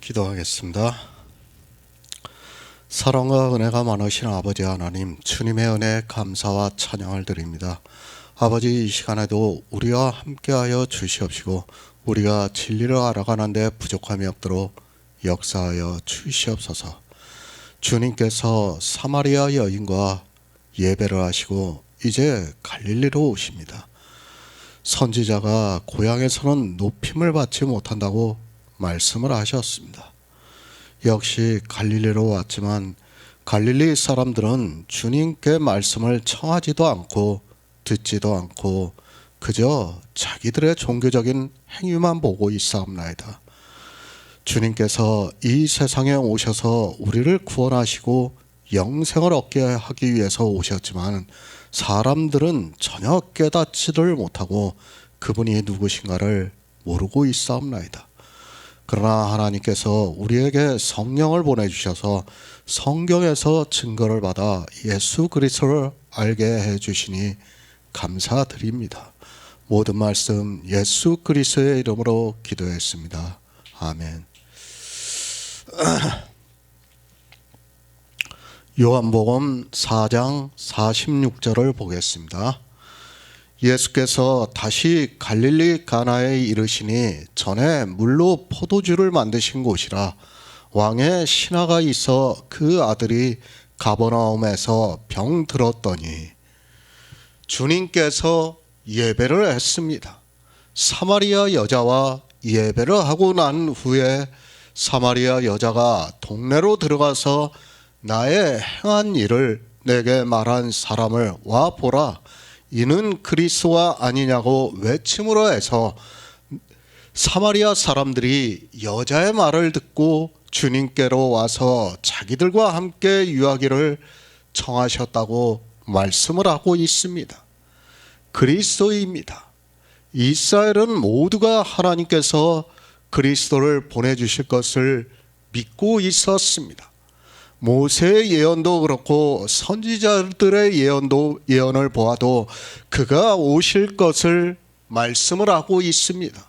기도하겠습니다. 사랑과 은혜가 많으신 아버지 하나님, 주님의 은혜에 감사와 찬양을 드립니다. 아버지, 이 시간에도 우리와 함께하여 주시옵시고 우리가 진리를 알아가는데 부족함이 없도록 역사하여 주시옵소서. 주님께서 사마리아 여인과 예배를 하시고 이제 갈릴리로 오십니다. 선지자가 고향에서는 높임을 받지 못한다고 말씀을 하셨습니다. 역시 갈릴리로 왔지만 갈릴리 사람들은 주님께 말씀을 청하지도 않고 듣지도 않고 그저 자기들의 종교적인 행위만 보고 있사옵나이다. 주님께서 이 세상에 오셔서 우리를 구원하시고 영생을 얻게 하기 위해서 오셨지만 사람들은 전혀 깨닫지를 못하고 그분이 누구신가를 모르고 있사옵나이다. 그러나 하나님께서 우리에게 성령을 보내주셔서 성경에서 증거를 받아 예수 그리스도를 알게 해주시니 감사드립니다. 모든 말씀 예수 그리스도의 이름으로 기도했습니다. 아멘. 요한복음 4장 46절을 보겠습니다. 예수께서 다시 갈릴리 가나에 이르시니 전에 물로 포도주를 만드신 곳이라 왕의 신하가 있어 그 아들이 가버나움에서 병들었더니 주님께서 예배를 했습니다. 사마리아 여자와 예배를 하고 난 후에 사마리아 여자가 동네로 들어가서 나의 행한 일을 내게 말한 사람을 와 보라, 이는 그리스도가 아니냐고 외침으로 해서 사마리아 사람들이 여자의 말을 듣고 주님께로 와서 자기들과 함께 유하기를 청하셨다고 말씀을 하고 있습니다. 그리스도입니다. 이스라엘은 모두가 하나님께서 그리스도를 보내주실 것을 믿고 있었습니다. 모세의 예언도 그렇고 선지자들의 예언을 보아도 그가 오실 것을 말씀을 하고 있습니다.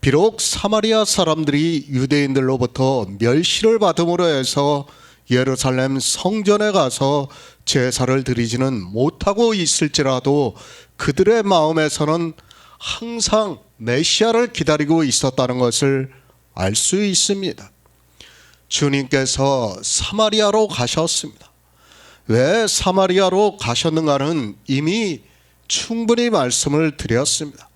비록 사마리아 사람들이 유대인들로부터 멸시를 받음으로 해서 예루살렘 성전에 가서 제사를 드리지는 못하고 있을지라도 그들의 마음에서는 항상 메시아를 기다리고 있었다는 것을 알 수 있습니다. 주님께서 사마리아로 가셨습니다. 왜 사마리아로 가셨는가는 이미 충분히 말씀을 드렸습니다.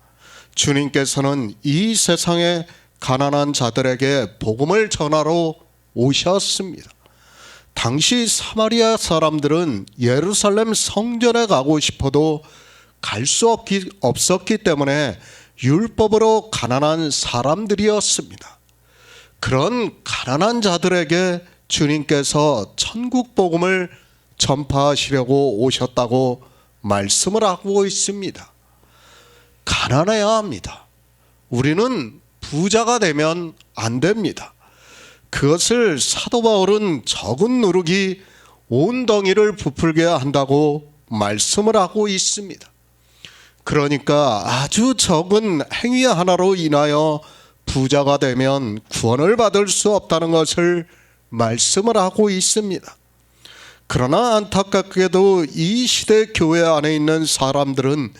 주님께서는 이 세상의 가난한 자들에게 복음을 전하러 오셨습니다. 당시 사마리아 사람들은 예루살렘 성전에 가고 싶어도 갈 수 없었기 때문에 율법으로 가난한 사람들이었습니다. 그런 가난한 자들에게 주님께서 천국 복음을 전파하시려고 오셨다고 말씀을 하고 있습니다. 가난해야 합니다. 우리는 부자가 되면 안 됩니다. 그것을 사도 바울은 적은 누룩이 온 덩이를 부풀게 한다고 말씀을 하고 있습니다. 그러니까 아주 적은 행위 하나로 인하여 부자가 되면 구원을 받을 수 없다는 것을 말씀을 하고 있습니다. 그러나 안타깝게도 이 시대 교회 안에 있는 사람들은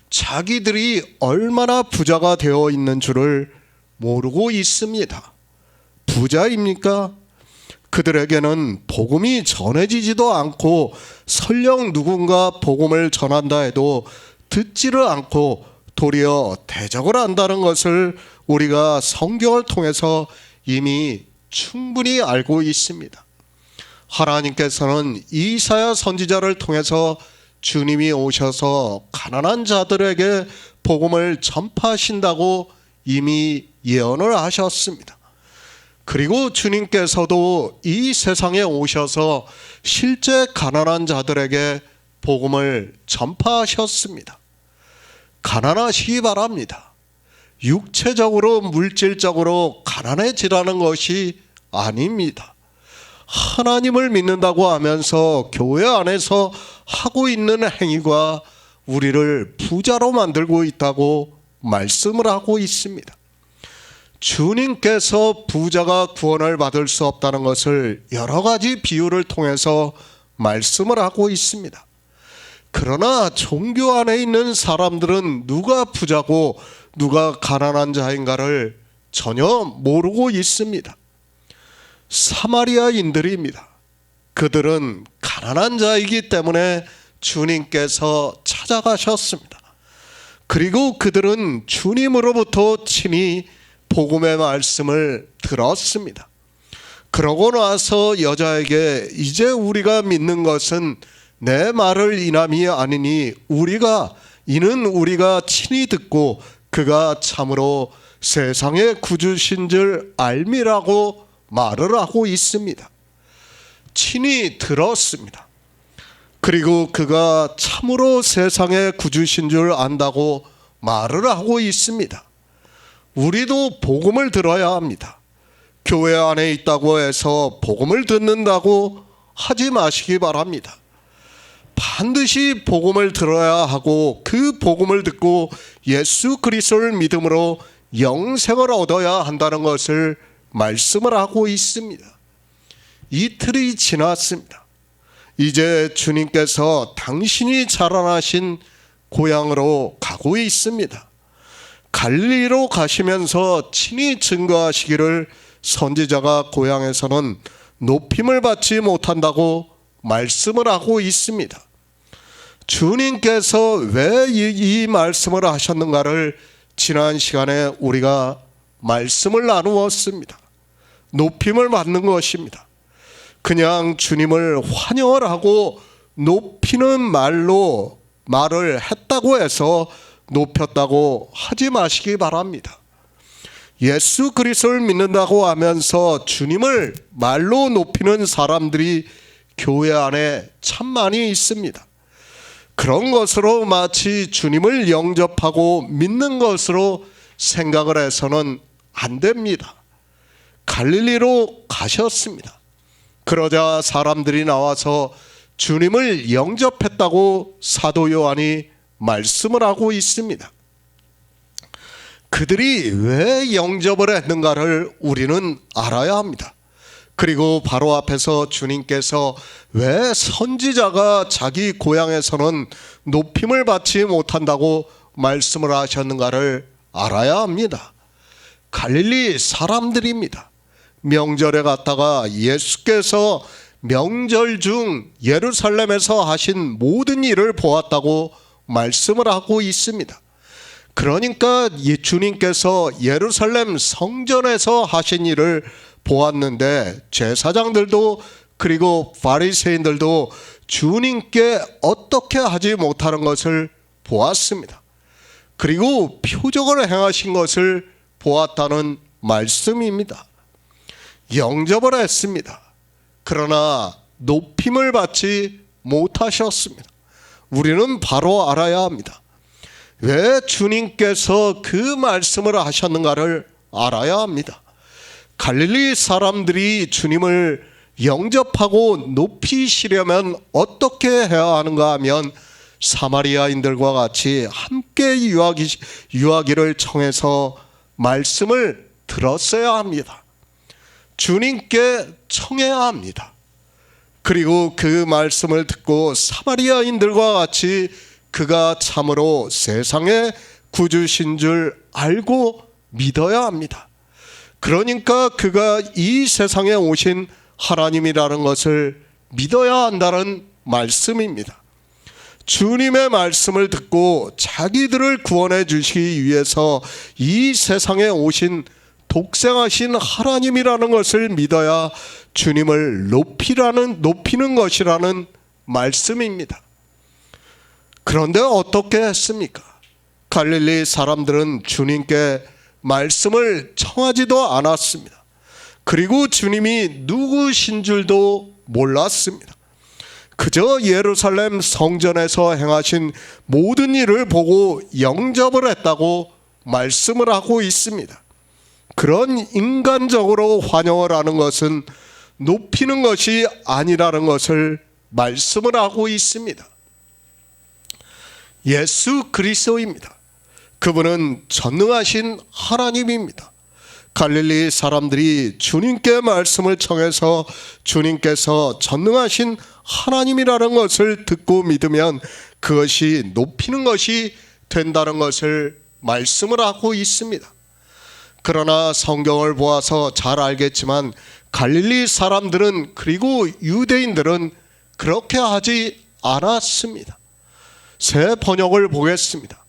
자기들이 얼마나 부자가 되어 있는 줄을 모르고 있습니다. 부자입니까? 그들에게는 복음이 전해지지도 않고 설령 누군가 복음을 전한다 해도 듣지를 않고 도리어 대적을 한다는 것을 우리가 성경을 통해서 이미 충분히 알고 있습니다. 하나님께서는 이사야 선지자를 통해서 주님이 오셔서 가난한 자들에게 복음을 전파하신다고 이미 예언을 하셨습니다. 그리고 주님께서도 이 세상에 오셔서 실제 가난한 자들에게 복음을 전파하셨습니다. 가난하시기 바랍니다. 육체적으로 물질적으로 가난해지라는 것이 아닙니다. 하나님을 믿는다고 하면서 교회 안에서 하고 있는 행위가 우리를 부자로 만들고 있다고 말씀을 하고 있습니다. 주님께서 부자가 구원을 받을 수 없다는 것을 여러 가지 비유를 통해서 말씀을 하고 있습니다. 그러나 종교 안에 있는 사람들은 누가 부자고 누가 가난한 자인가를 전혀 모르고 있습니다. 사마리아인들입니다. 그들은 가난한 자이기 때문에 주님께서 찾아가셨습니다. 그리고 그들은 주님으로부터 친히 복음의 말씀을 들었습니다. 그러고 나서 여자에게 이제 우리가 믿는 것은 내 말을 인함이 아니니 이는 우리가 친히 듣고 그가 참으로 세상의 구주신 줄 알미라고 말을 하고 있습니다. 친히 들었습니다. 그리고 그가 참으로 세상의 구주신 줄 안다고 말을 하고 있습니다. 우리도 복음을 들어야 합니다. 교회 안에 있다고 해서 복음을 듣는다고 하지 마시기 바랍니다. 반드시 복음을 들어야 하고 그 복음을 듣고 예수 그리스도를 믿음으로 영생을 얻어야 한다는 것을 말씀을 하고 있습니다. 이틀이 지났습니다. 이제 주님께서 당신이 자라나신 고향으로 가고 있습니다. 갈릴리로 가시면서 친히 증거하시기를 선지자가 고향에서는 높임을 받지 못한다고 말씀을 하고 있습니다. 주님께서 왜 이 말씀을 하셨는가를 지난 시간에 우리가 말씀을 나누었습니다. 높임을 받는 것입니다. 그냥 주님을 환영을 하고 높이는 말을 했다고 해서 높였다고 하지 마시기 바랍니다. 예수 그리스도를 믿는다고 하면서 주님을 말로 높이는 사람들이 교회 안에 참 많이 있습니다. 그런 것으로 마치 주님을 영접하고 믿는 것으로 생각을 해서는 안 됩니다. 갈릴리로 가셨습니다. 그러자 사람들이 나와서 주님을 영접했다고 사도 요한이 말씀을 하고 있습니다. 그들이 왜 영접을 했는가를 우리는 알아야 합니다. 그리고 바로 앞에서 주님께서 왜 선지자가 자기 고향에서는 높임을 받지 못한다고 말씀을 하셨는가를 알아야 합니다. 갈릴리 사람들입니다. 명절에 갔다가 예수께서 명절 중 예루살렘에서 하신 모든 일을 보았다고 말씀을 하고 있습니다. 그러니까 주님께서 예루살렘 성전에서 하신 일을 보았는데 제사장들도 그리고 바리새인들도 주님께 어떻게 하지 못하는 것을 보았습니다. 그리고 표적을 행하신 것을 보았다는 말씀입니다. 영접을 했습니다. 그러나 높임을 받지 못하셨습니다. 우리는 바로 알아야 합니다. 왜 주님께서 그 말씀을 하셨는가를 알아야 합니다. 갈릴리 사람들이 주님을 영접하고 높이시려면 어떻게 해야 하는가 하면 사마리아인들과 같이 함께 유하기를 청해서 말씀을 들었어야 합니다. 주님께 청해야 합니다. 그리고 그 말씀을 듣고 사마리아인들과 같이 그가 참으로 세상의 구주신 줄 알고 믿어야 합니다. 그러니까 그가 이 세상에 오신 하나님이라는 것을 믿어야 한다는 말씀입니다. 주님의 말씀을 듣고 자기들을 구원해 주시기 위해서 이 세상에 오신 독생하신 하나님이라는 것을 믿어야 주님을 높이는 것이라는 말씀입니다. 그런데 어떻게 했습니까? 갈릴리 사람들은 주님께 말씀을 청하지도 않았습니다. 그리고 주님이 누구신 줄도 몰랐습니다. 그저 예루살렘 성전에서 행하신 모든 일을 보고 영접을 했다고 말씀을 하고 있습니다. 그런 인간적으로 환영을 하는 것은 높이는 것이 아니라는 것을 말씀을 하고 있습니다. 예수 그리스도입니다. 그분은 전능하신 하나님입니다. 갈릴리 사람들이 주님께 말씀을 청해서 주님께서 전능하신 하나님이라는 것을 듣고 믿으면 그것이 높이는 것이 된다는 것을 말씀을 하고 있습니다. 그러나 성경을 보아서 잘 알겠지만 갈릴리 사람들은 그리고 유대인들은 그렇게 하지 않았습니다. 새 번역을 보겠습니다.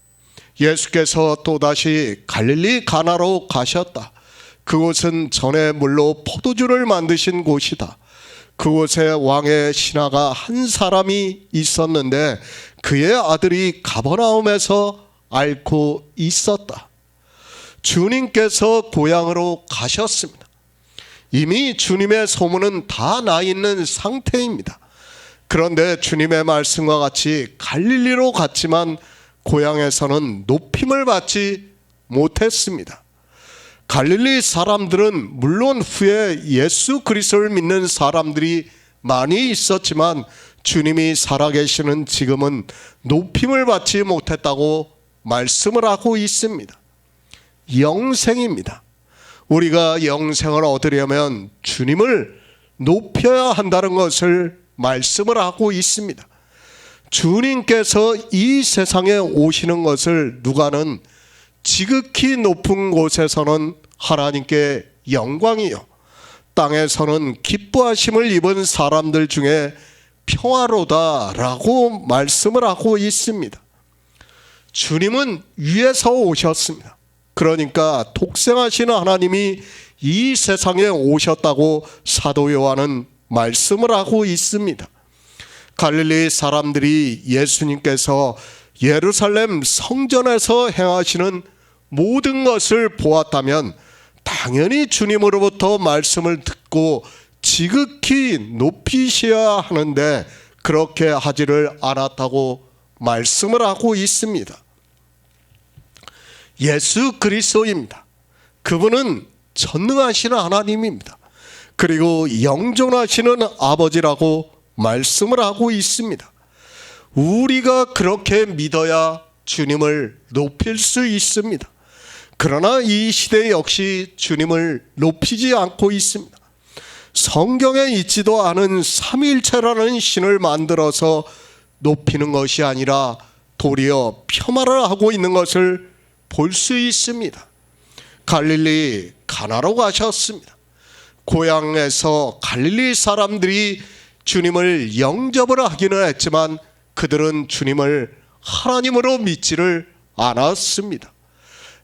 예수께서 또다시 갈릴리 가나로 가셨다. 그곳은 전에 물로 포도주를 만드신 곳이다. 그곳에 왕의 신하가 한 사람이 있었는데 그의 아들이 가버나움에서 앓고 있었다. 주님께서 고향으로 가셨습니다. 이미 주님의 소문은 다 나 있는 상태입니다. 그런데 주님의 말씀과 같이 갈릴리로 갔지만 고향에서는 높임을 받지 못했습니다. 갈릴리 사람들은 물론 후에 예수 그리스도를 믿는 사람들이 많이 있었지만 주님이 살아계시는 지금은 높임을 받지 못했다고 말씀을 하고 있습니다. 영생입니다. 우리가 영생을 얻으려면 주님을 높여야 한다는 것을 말씀을 하고 있습니다. 주님께서 이 세상에 오시는 것을 누가는 지극히 높은 곳에서는 하나님께 영광이요 땅에서는 기뻐하심을 입은 사람들 중에 평화로다라고 말씀을 하고 있습니다. 주님은 위에서 오셨습니다. 그러니까 독생하신 하나님이 이 세상에 오셨다고 사도 요한은 말씀을 하고 있습니다. 갈릴리 사람들이 예수님께서 예루살렘 성전에서 행하시는 모든 것을 보았다면 당연히 주님으로부터 말씀을 듣고 지극히 높이셔야 하는데 그렇게 하지를 않았다고 말씀을 하고 있습니다. 예수 그리스도입니다. 그분은 전능하신 하나님입니다. 그리고 영존하시는 아버지라고 말씀을 하고 있습니다. 우리가 그렇게 믿어야 주님을 높일 수 있습니다. 그러나 이 시대 역시 주님을 높이지 않고 있습니다. 성경에 있지도 않은 삼위일체라는 신을 만들어서 높이는 것이 아니라 도리어 폄하를 하고 있는 것을 볼 수 있습니다. 갈릴리 가나로 가셨습니다. 고향에서 갈릴리 사람들이 주님을 영접을 하기는 했지만 그들은 주님을 하나님으로 믿지를 않았습니다.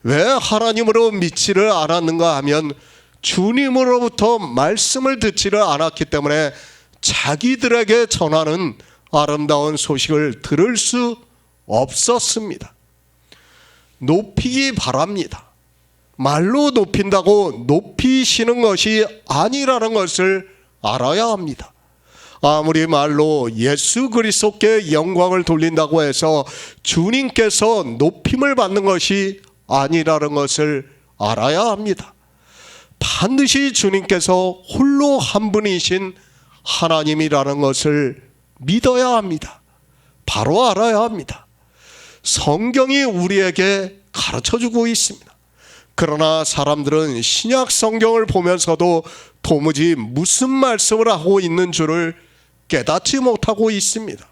왜 하나님으로 믿지를 않았는가 하면 주님으로부터 말씀을 듣지를 않았기 때문에 자기들에게 전하는 아름다운 소식을 들을 수 없었습니다. 높이기 바랍니다. 말로 높인다고 높이시는 것이 아니라는 것을 알아야 합니다. 아무리 말로 예수 그리스도께 영광을 돌린다고 해서 주님께서 높임을 받는 것이 아니라는 것을 알아야 합니다. 반드시 주님께서 홀로 한 분이신 하나님이라는 것을 믿어야 합니다. 바로 알아야 합니다. 성경이 우리에게 가르쳐주고 있습니다. 그러나 사람들은 신약 성경을 보면서도 도무지 무슨 말씀을 하고 있는 줄을 깨닫지 못하고 있습니다.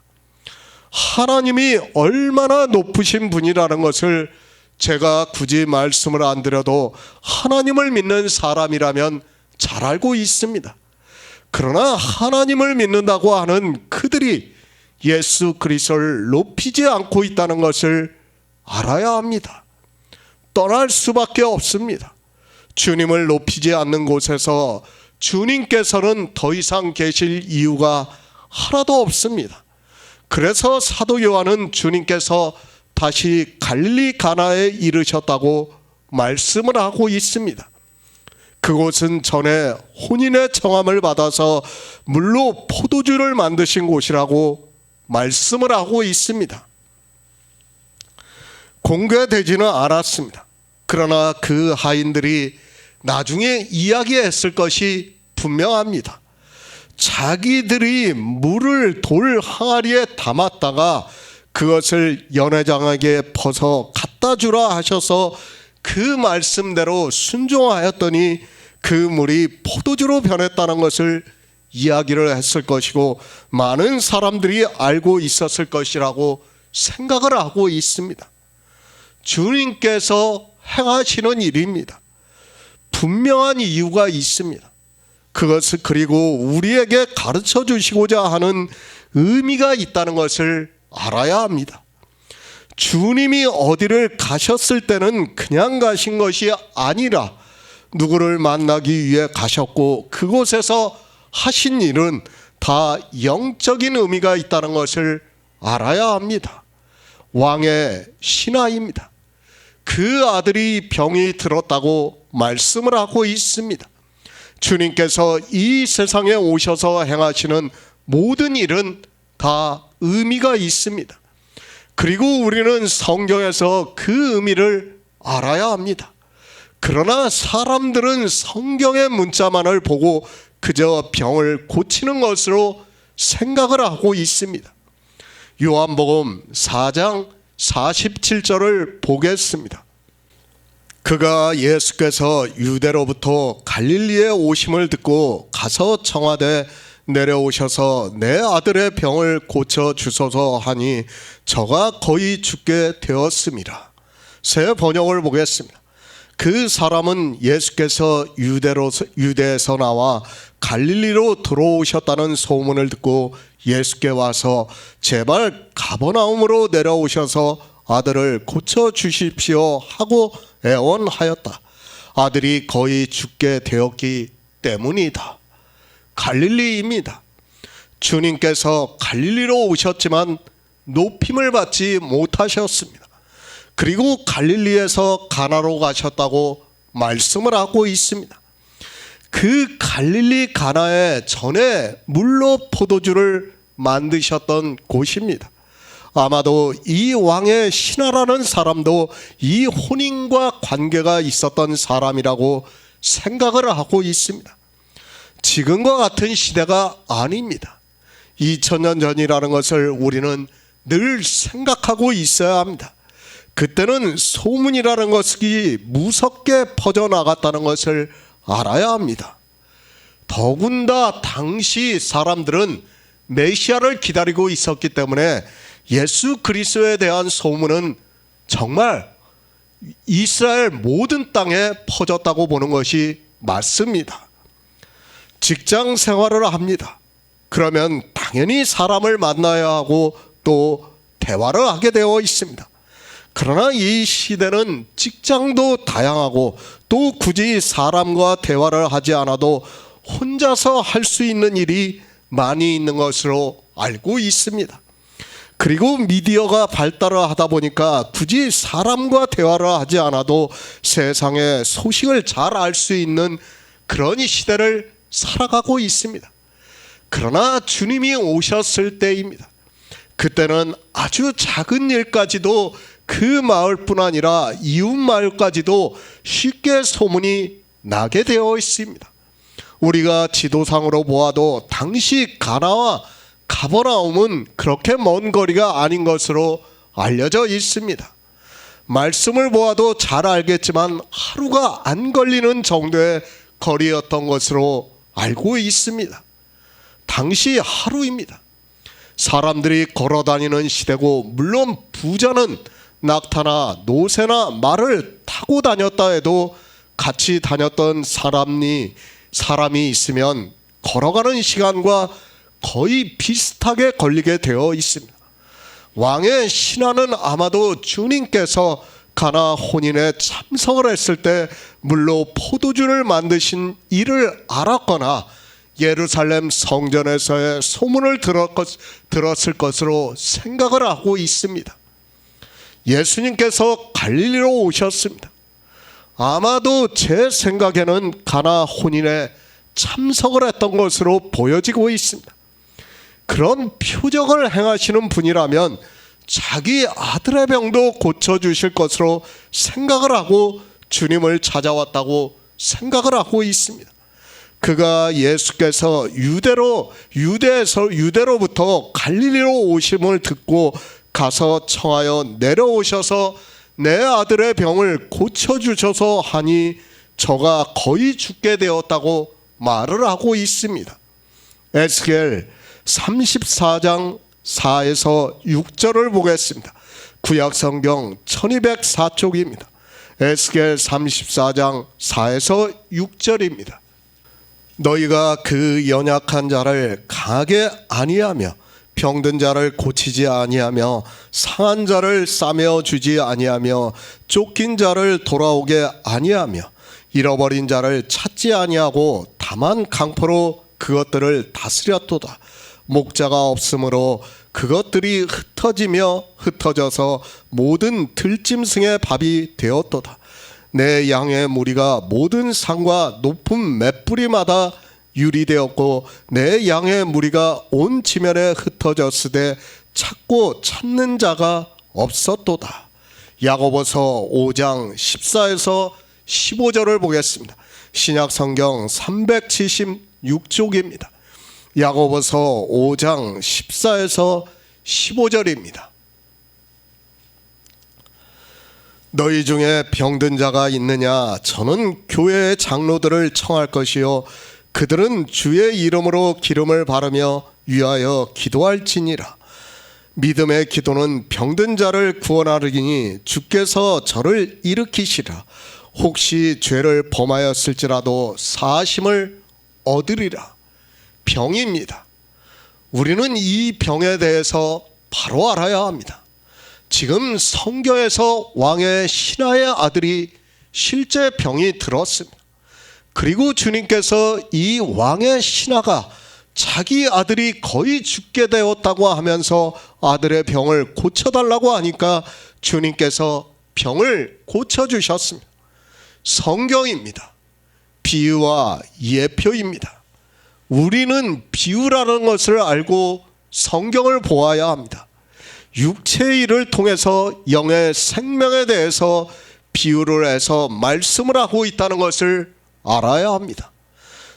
하나님이 얼마나 높으신 분이라는 것을 제가 굳이 말씀을 안 드려도 하나님을 믿는 사람이라면 잘 알고 있습니다. 그러나 하나님을 믿는다고 하는 그들이 예수 그리스도를 높이지 않고 있다는 것을 알아야 합니다. 떠날 수밖에 없습니다. 주님을 높이지 않는 곳에서 주님께서는 더 이상 계실 이유가 하나도 없습니다. 그래서 사도 요한은 주님께서 다시 갈릴리 가나에 이르셨다고 말씀을 하고 있습니다. 그곳은 전에 혼인의 청함을 받아서 물로 포도주를 만드신 곳이라고 말씀을 하고 있습니다. 공개되지는 않았습니다. 그러나 그 하인들이 나중에 이야기했을 것이 분명합니다. 자기들이 물을 돌 항아리에 담았다가 그것을 연회장에게 벗어 갖다 주라 하셔서 그 말씀대로 순종하였더니 그 물이 포도주로 변했다는 것을 이야기를 했을 것이고 많은 사람들이 알고 있었을 것이라고 생각을 하고 있습니다. 주님께서 행하시는 일입니다. 분명한 이유가 있습니다. 그것을 그리고 우리에게 가르쳐 주시고자 하는 의미가 있다는 것을 알아야 합니다. 주님이 어디를 가셨을 때는 그냥 가신 것이 아니라 누구를 만나기 위해 가셨고 그곳에서 하신 일은 다 영적인 의미가 있다는 것을 알아야 합니다. 왕의 신하입니다. 그 아들이 병이 들었다고 말씀을 하고 있습니다. 주님께서 이 세상에 오셔서 행하시는 모든 일은 다 의미가 있습니다. 그리고 우리는 성경에서 그 의미를 알아야 합니다. 그러나 사람들은 성경의 문자만을 보고 그저 병을 고치는 것으로 생각을 하고 있습니다. 요한복음 4장 47절을 보겠습니다. 그가 예수께서 유대로부터 갈릴리에 오심을 듣고 가서 청하되 내려오셔서 내 아들의 병을 고쳐 주소서 하니 저가 거의 죽게 되었습니다. 새 번역을 보겠습니다. 그 사람은 예수께서 유대에서 나와 갈릴리로 들어오셨다는 소문을 듣고 예수께 와서 제발 가버나움으로 내려오셔서 아들을 고쳐 주십시오 하고 애원하였다. 아들이 거의 죽게 되었기 때문이다. 갈릴리입니다. 주님께서 갈릴리로 오셨지만 높임을 받지 못하셨습니다. 그리고 갈릴리에서 가나로 가셨다고 말씀을 하고 있습니다. 그 갈릴리 가나에 전에 물로 포도주를 만드셨던 곳입니다. 아마도 이 왕의 신하라는 사람도 이 혼인과 관계가 있었던 사람이라고 생각을 하고 있습니다. 지금과 같은 시대가 아닙니다. 2000년 전이라는 것을 우리는 늘 생각하고 있어야 합니다. 그때는 소문이라는 것이 무섭게 퍼져나갔다는 것을 알아야 합니다. 더군다나 당시 사람들은 메시아를 기다리고 있었기 때문에 예수 그리스도에 대한 소문은 정말 이스라엘 모든 땅에 퍼졌다고 보는 것이 맞습니다. 직장 생활을 합니다. 그러면 당연히 사람을 만나야 하고 또 대화를 하게 되어 있습니다. 그러나 이 시대는 직장도 다양하고 또 굳이 사람과 대화를 하지 않아도 혼자서 할 수 있는 일이 많이 있는 것으로 알고 있습니다. 그리고 미디어가 발달을 하다 보니까 굳이 사람과 대화를 하지 않아도 세상의 소식을 잘 알 수 있는 그런 시대를 살아가고 있습니다. 그러나 주님이 오셨을 때입니다. 그때는 아주 작은 일까지도 그 마을뿐 아니라 이웃 마을까지도 쉽게 소문이 나게 되어 있습니다. 우리가 지도상으로 보아도 당시 가나와 가버나움은 그렇게 먼 거리가 아닌 것으로 알려져 있습니다. 말씀을 보아도 잘 알겠지만 하루가 안 걸리는 정도의 거리였던 것으로 알고 있습니다. 당시 하루입니다. 사람들이 걸어다니는 시대고 물론 부자는 낙타나 노새나 말을 타고 다녔다 해도 같이 다녔던 사람이 있으면 걸어가는 시간과 거의 비슷하게 걸리게 되어 있습니다. 왕의 신하는 아마도 주님께서 가나 혼인에 참석을 했을 때 물로 포도주를 만드신 일을 알았거나 예루살렘 성전에서의 소문을 들었을 것으로 생각을 하고 있습니다. 예수님께서 갈릴리로 오셨습니다. 아마도 제 생각에는 가나 혼인에 참석을 했던 것으로 보여지고 있습니다. 그런 표적을 행하시는 분이라면 자기 아들의 병도 고쳐주실 것으로 생각을 하고 주님을 찾아왔다고 생각을 하고 있습니다. 그가 예수께서 유대로부터 갈릴리로 오심을 듣고 가서 청하여 내려오셔서 내 아들의 병을 고쳐주셔서 하니 저가 거의 죽게 되었다고 말을 하고 있습니다. 에스겔 34장 4에서 6절을 보겠습니다. 구약성경 1204쪽입니다. 에스겔 34장 4에서 6절입니다. 너희가 그 연약한 자를 강하게 아니하며 병든 자를 고치지 아니하며 상한 자를 싸매어 주지 아니하며 쫓긴 자를 돌아오게 아니하며 잃어버린 자를 찾지 아니하고 다만 강포로 그것들을 다스렸도다. 목자가 없으므로 그것들이 흩어지며 흩어져서 모든 들짐승의 밥이 되었도다. 내 양의 무리가 모든 산과 높은 맷뿌리마다 유리되었고 내 양의 무리가 온 지면에 흩어졌으되 찾고 찾는 자가 없었도다. 야고보서 5장 14에서 15절을 보겠습니다. 신약성경 376쪽입니다. 야고보서 5장 14에서 15절입니다. 너희 중에 병든 자가 있느냐? 저는 교회의 장로들을 청할 것이요 그들은 주의 이름으로 기름을 바르며 위하여 기도할지니라. 믿음의 기도는 병든 자를 구원하리니 주께서 저를 일으키시라. 혹시 죄를 범하였을지라도 사하심을 얻으리라. 병입니다. 우리는 이 병에 대해서 바로 알아야 합니다. 지금 성경에서 왕의 신하의 아들이 실제 병이 들었습니다. 그리고 주님께서 이 왕의 신하가 자기 아들이 거의 죽게 되었다고 하면서 아들의 병을 고쳐달라고 하니까 주님께서 병을 고쳐주셨습니다. 성경입니다. 비유와 예표입니다. 우리는 비유라는 것을 알고 성경을 보아야 합니다. 육체의 일을 통해서 영의 생명에 대해서 비유를 해서 말씀을 하고 있다는 것을 알아야 합니다.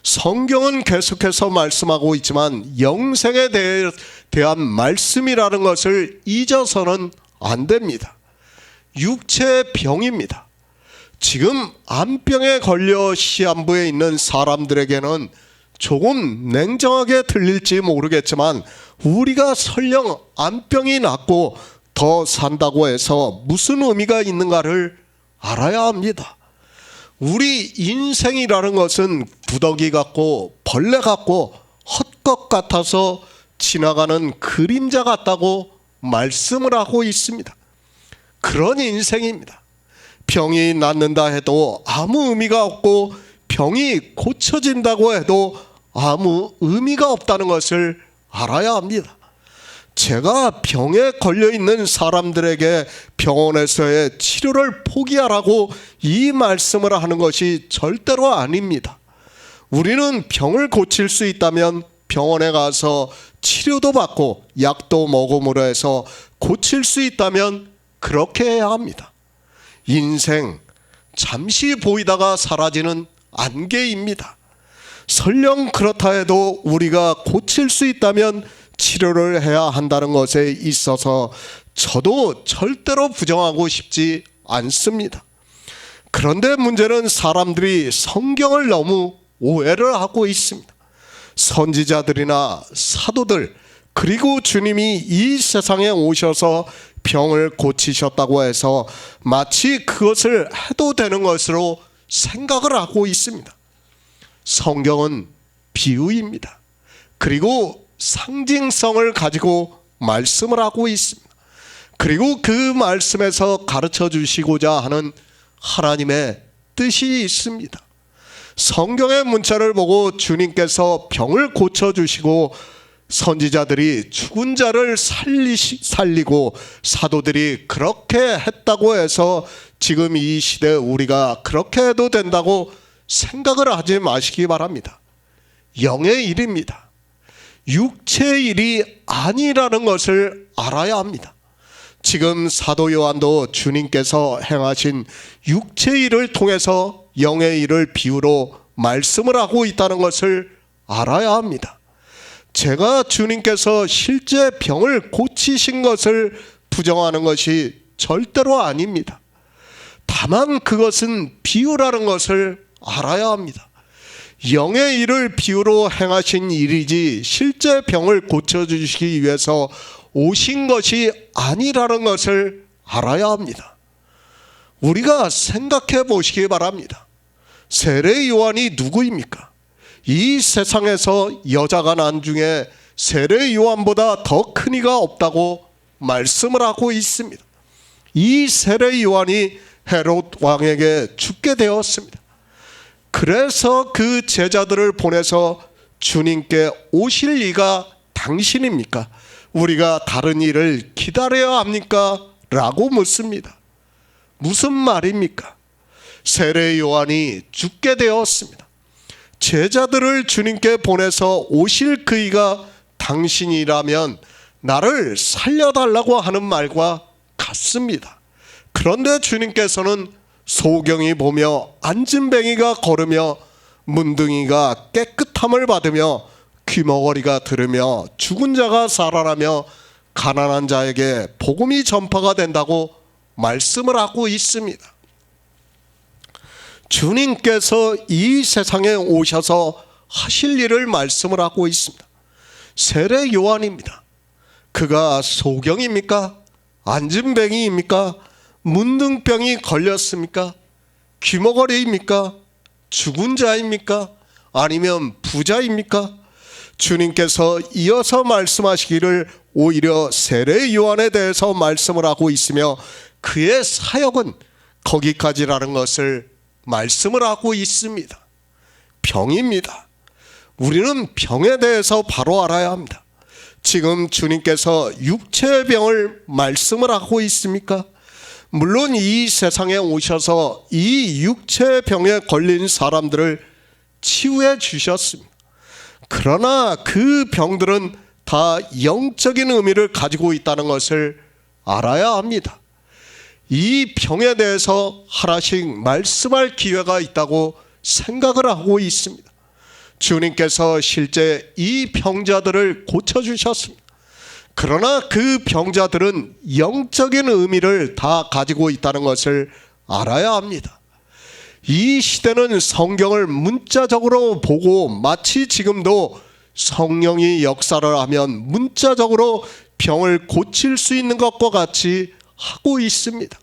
성경은 계속해서 말씀하고 있지만 영생에 대한 말씀이라는 것을 잊어서는 안 됩니다. 육체의 병입니다. 지금 암병에 걸려 시한부에 있는 사람들에게는 조금 냉정하게 들릴지 모르겠지만 우리가 설령 암병이 낫고 더 산다고 해서 무슨 의미가 있는가를 알아야 합니다. 우리 인생이라는 것은 구더기 같고 벌레 같고 헛것 같아서 지나가는 그림자 같다고 말씀을 하고 있습니다. 그런 인생입니다. 병이 낫는다 해도 아무 의미가 없고 병이 고쳐진다고 해도 아무 의미가 없다는 것을 알아야 합니다. 제가 병에 걸려있는 사람들에게 병원에서의 치료를 포기하라고 이 말씀을 하는 것이 절대로 아닙니다. 우리는 병을 고칠 수 있다면 병원에 가서 치료도 받고 약도 먹음으로 해서 고칠 수 있다면 그렇게 해야 합니다. 인생 잠시 보이다가 사라지는 안개입니다. 설령 그렇다 해도 우리가 고칠 수 있다면 치료를 해야 한다는 것에 있어서 저도 절대로 부정하고 싶지 않습니다. 그런데 문제는 사람들이 성경을 너무 오해를 하고 있습니다. 선지자들이나 사도들 그리고 주님이 이 세상에 오셔서 병을 고치셨다고 해서 마치 그것을 해도 되는 것으로 생각을 하고 있습니다. 성경은 비유입니다. 그리고 상징성을 가지고 말씀을 하고 있습니다. 그리고 그 말씀에서 가르쳐 주시고자 하는 하나님의 뜻이 있습니다. 성경의 문자를 보고 주님께서 병을 고쳐주시고 선지자들이 죽은 자를 살리고 사도들이 그렇게 했다고 해서 지금 이 시대에 우리가 그렇게 해도 된다고 생각을 하지 마시기 바랍니다. 영의 일입니다. 육체의 일이 아니라는 것을 알아야 합니다. 지금 사도 요한도 주님께서 행하신 육체의 일을 통해서 영의 일을 비유로 말씀을 하고 있다는 것을 알아야 합니다. 제가 주님께서 실제 병을 고치신 것을 부정하는 것이 절대로 아닙니다. 다만 그것은 비유라는 것을 알아야 합니다. 영의 일을 비유로 행하신 일이지 실제 병을 고쳐주시기 위해서 오신 것이 아니라는 것을 알아야 합니다. 우리가 생각해 보시기 바랍니다. 세례 요한이 누구입니까? 이 세상에서 여자가 난 중에 세례 요한보다 더 큰 이가 없다고 말씀을 하고 있습니다. 이 세례 요한이 헤롯 왕에게 죽게 되었습니다. 그래서 그 제자들을 보내서 주님께 오실 이가 당신입니까? 우리가 다른 일을 기다려야 합니까? 라고 묻습니다. 무슨 말입니까? 세례 요한이 죽게 되었습니다. 제자들을 주님께 보내서 오실 그이가 당신이라면 나를 살려달라고 하는 말과 같습니다. 그런데 주님께서는 소경이 보며 안진뱅이가 걸으며 문둥이가 깨끗함을 받으며 귀머거리가 들으며 죽은 자가 살아나며 가난한 자에게 복음이 전파가 된다고 말씀을 하고 있습니다. 주님께서 이 세상에 오셔서 하실 일을 말씀을 하고 있습니다. 세례 요한입니다. 그가 소경입니까? 안진뱅이입니까? 문둥병이 걸렸습니까? 귀머거리입니까? 죽은 자입니까? 아니면 부자입니까? 주님께서 이어서 말씀하시기를 오히려 세례 요한에 대해서 말씀을 하고 있으며 그의 사역은 거기까지라는 것을 말씀을 하고 있습니다. 병입니다. 우리는 병에 대해서 바로 알아야 합니다. 지금 주님께서 육체의 병을 말씀을 하고 있습니까? 물론 이 세상에 오셔서 이 육체의 병에 걸린 사람들을 치유해 주셨습니다. 그러나 그 병들은 다 영적인 의미를 가지고 있다는 것을 알아야 합니다. 이 병에 대해서 하나씩 말씀할 기회가 있다고 생각을 하고 있습니다. 주님께서 실제 이 병자들을 고쳐주셨습니다. 그러나 그 병자들은 영적인 의미를 다 가지고 있다는 것을 알아야 합니다. 이 시대는 성경을 문자적으로 보고 마치 지금도 성령이 역사를 하면 문자적으로 병을 고칠 수 있는 것과 같이 하고 있습니다.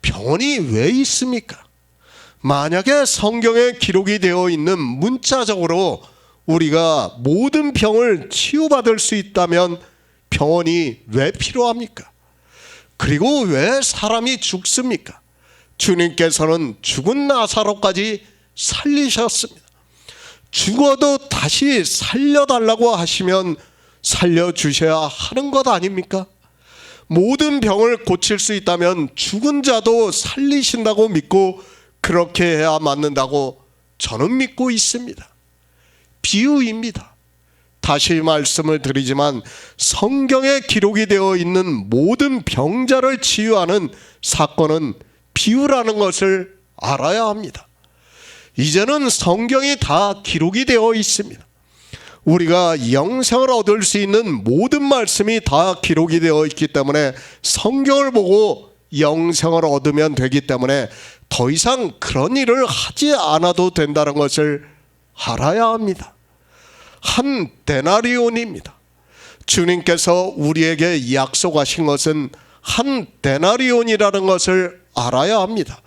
병원이 왜 있습니까? 만약에 성경에 기록이 되어 있는 문자적으로 우리가 모든 병을 치유받을 수 있다면 병원이 왜 필요합니까? 그리고 왜 사람이 죽습니까? 주님께서는 죽은 나사로까지 살리셨습니다. 죽어도 다시 살려달라고 하시면 살려주셔야 하는 것 아닙니까? 모든 병을 고칠 수 있다면 죽은 자도 살리신다고 믿고 그렇게 해야 맞는다고 저는 믿고 있습니다. 비유입니다. 다시 말씀을 드리지만 성경에 기록이 되어 있는 모든 병자를 치유하는 사건은 비유라는 것을 알아야 합니다. 이제는 성경이 다 기록이 되어 있습니다. 우리가 영생을 얻을 수 있는 모든 말씀이 다 기록이 되어 있기 때문에 성경을 보고 영생을 얻으면 되기 때문에 더 이상 그런 일을 하지 않아도 된다는 것을 알아야 합니다. 한 데나리온입니다. 주님께서 우리에게 약속하신 것은 한 데나리온이라는 것을 알아야 합니다.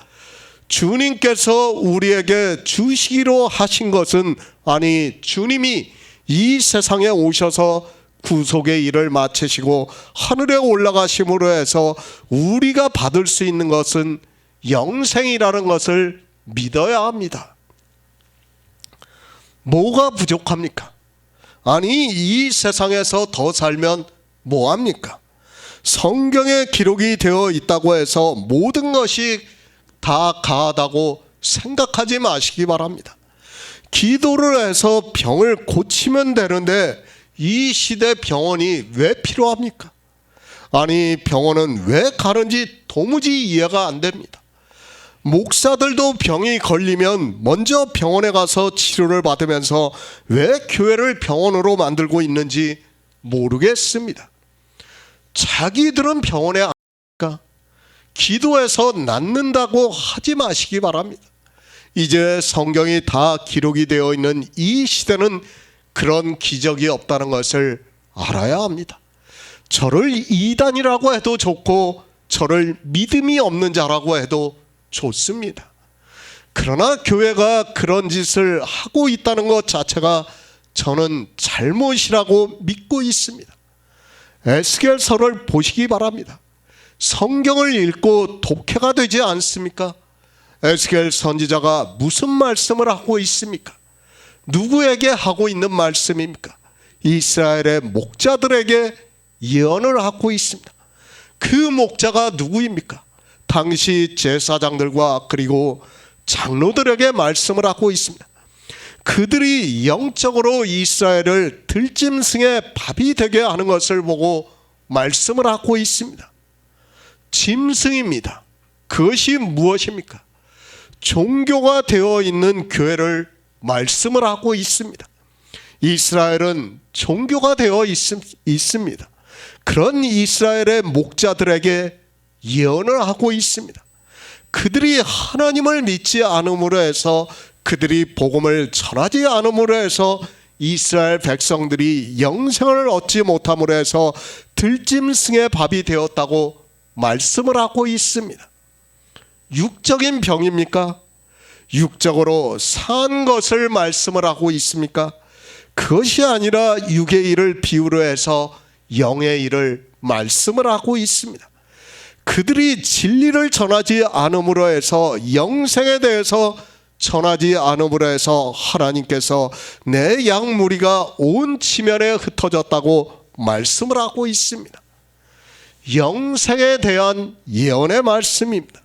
주님께서 우리에게 주시기로 하신 것은 아니 주님이 이 세상에 오셔서 구속의 일을 마치시고 하늘에 올라가심으로 해서 우리가 받을 수 있는 것은 영생이라는 것을 믿어야 합니다. 뭐가 부족합니까? 아니 이 세상에서 더 살면 뭐합니까? 성경에 기록이 되어 있다고 해서 모든 것이 다 가하다고 생각하지 마시기 바랍니다. 기도를 해서 병을 고치면 되는데 이 시대 병원이 왜 필요합니까? 아니 병원은 왜 가는지 도무지 이해가 안 됩니다. 목사들도 병이 걸리면 먼저 병원에 가서 치료를 받으면서 왜 교회를 병원으로 만들고 있는지 모르겠습니다. 자기들은 병원에 안 갈까? 기도해서 낫는다고 하지 마시기 바랍니다. 이제 성경이 다 기록이 되어 있는 이 시대는 그런 기적이 없다는 것을 알아야 합니다. 저를 이단이라고 해도 좋고 저를 믿음이 없는 자라고 해도 좋습니다. 그러나 교회가 그런 짓을 하고 있다는 것 자체가 저는 잘못이라고 믿고 있습니다. 에스겔서를 보시기 바랍니다. 성경을 읽고 독해가 되지 않습니까? 에스겔 선지자가 무슨 말씀을 하고 있습니까? 누구에게 하고 있는 말씀입니까? 이스라엘의 목자들에게 예언을 하고 있습니다. 그 목자가 누구입니까? 당시 제사장들과 그리고 장로들에게 말씀을 하고 있습니다. 그들이 영적으로 이스라엘을 들짐승의 밥이 되게 하는 것을 보고 말씀을 하고 있습니다. 짐승입니다. 그것이 무엇입니까? 종교가 되어 있는 교회를 말씀을 하고 있습니다. 이스라엘은 종교가 되어 있습니다. 그런 이스라엘의 목자들에게 예언을 하고 있습니다. 그들이 하나님을 믿지 않음으로 해서, 그들이 복음을 전하지 않음으로 해서 이스라엘 백성들이 영생을 얻지 못함으로 해서 들짐승의 밥이 되었다고 말씀을 하고 있습니다. 육적인 병입니까? 육적으로 산 것을 말씀을 하고 있습니까? 그것이 아니라 육의 일을 비유로 해서 영의 일을 말씀을 하고 있습니다. 그들이 진리를 전하지 않음으로 해서, 영생에 대해서 전하지 않음으로 해서 하나님께서 내 양무리가 온 지면에 흩어졌다고 말씀을 하고 있습니다. 영생에 대한 예언의 말씀입니다.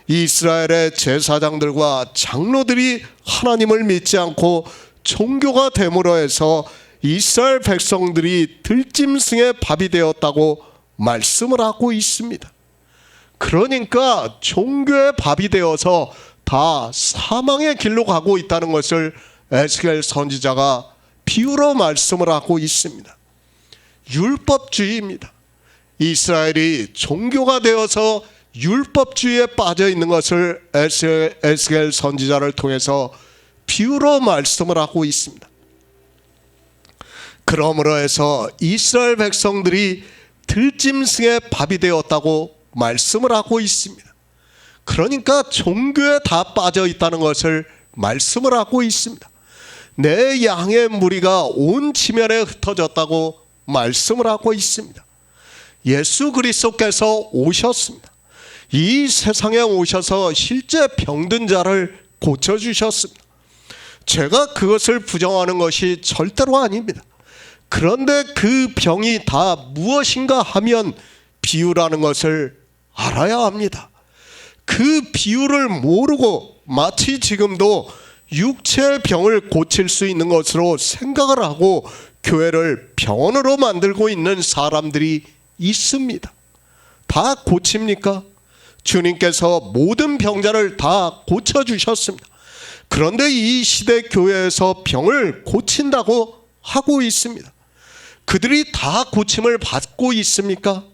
이스라엘의 제사장들과 장로들이 하나님을 믿지 않고 종교가 됨으로 해서 이스라엘 백성들이 들짐승의 밥이 되었다고 말씀을 하고 있습니다. 그러니까 종교의 밥이 되어서 다 사망의 길로 가고 있다는 것을 에스겔 선지자가 비유로 말씀을 하고 있습니다. 율법주의입니다. 이스라엘이 종교가 되어서 율법주의에 빠져 있는 것을 에스겔 선지자를 통해서 비유로 말씀을 하고 있습니다. 그러므로 해서 이스라엘 백성들이 들짐승의 밥이 되었다고 말씀을 하고 있습니다. 그러니까 종교에 다 빠져 있다는 것을 말씀을 하고 있습니다. 내 양의 무리가 온 지면에 흩어졌다고 말씀을 하고 있습니다. 예수 그리스도께서 오셨습니다. 이 세상에 오셔서 실제 병든 자를 고쳐주셨습니다. 제가 그것을 부정하는 것이 절대로 아닙니다. 그런데 그 병이 다 무엇인가 하면 비유라는 것을 알아야 합니다. 그 비유를 모르고 마치 지금도 육체의 병을 고칠 수 있는 것으로 생각을 하고 교회를 병원으로 만들고 있는 사람들이 있습니다. 다 고칩니까? 주님께서 모든 병자를 다 고쳐주셨습니다. 그런데 이 시대 교회에서 병을 고친다고 하고 있습니다. 그들이 다 고침을 받고 있습니까?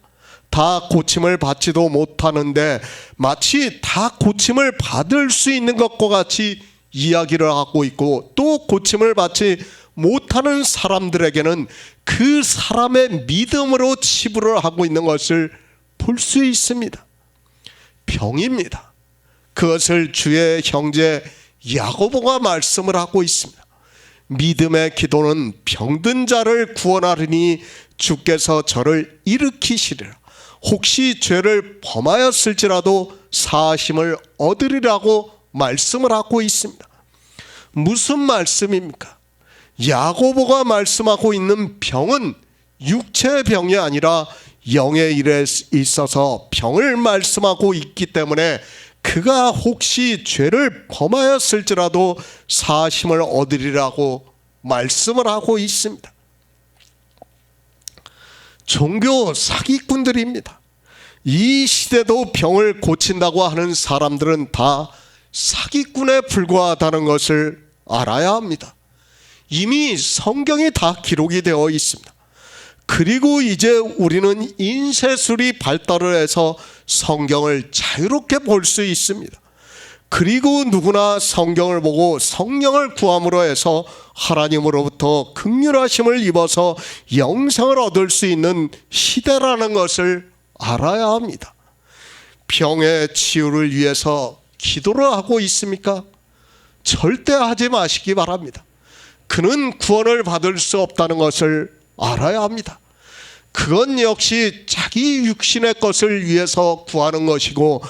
다 고침을 받지도 못하는데 마치 다 고침을 받을 수 있는 것과 같이 이야기를 하고 있고, 또 고침을 받지 못하는 사람들에게는 그 사람의 믿음으로 치부를 하고 있는 것을 볼 수 있습니다. 병입니다. 그것을 주의 형제 야고보가 말씀을 하고 있습니다. 믿음의 기도는 병든 자를 구원하리니 주께서 저를 일으키시리라. 혹시 죄를 범하였을지라도 사하심을 얻으리라고 말씀을 하고 있습니다. 무슨 말씀입니까? 야고보가 말씀하고 있는 병은 육체의 병이 아니라 영의 일에 있어서 병을 말씀하고 있기 때문에 그가 혹시 죄를 범하였을지라도 사하심을 얻으리라고 말씀을 하고 있습니다. 종교 사기꾼들입니다. 이 시대도 병을 고친다고 하는 사람들은 다 사기꾼에 불과하다는 것을 알아야 합니다. 이미 성경이 다 기록이 되어 있습니다. 그리고 이제 우리는 인쇄술이 발달을 해서 성경을 자유롭게 볼 수 있습니다. 그리고 누구나 성경을 보고 성령을 구함으로 해서 하나님으로부터 긍휼하심을 입어서 영생을 얻을 수 있는 시대라는 것을 알아야 합니다. 병의 치유를 위해서 기도를 하고 있습니까? 절대 하지 마시기 바랍니다. 그는 구원을 받을 수 없다는 것을 알아야 합니다. 그건 역시 자기 육신의 것을 위해서 구하는 것이고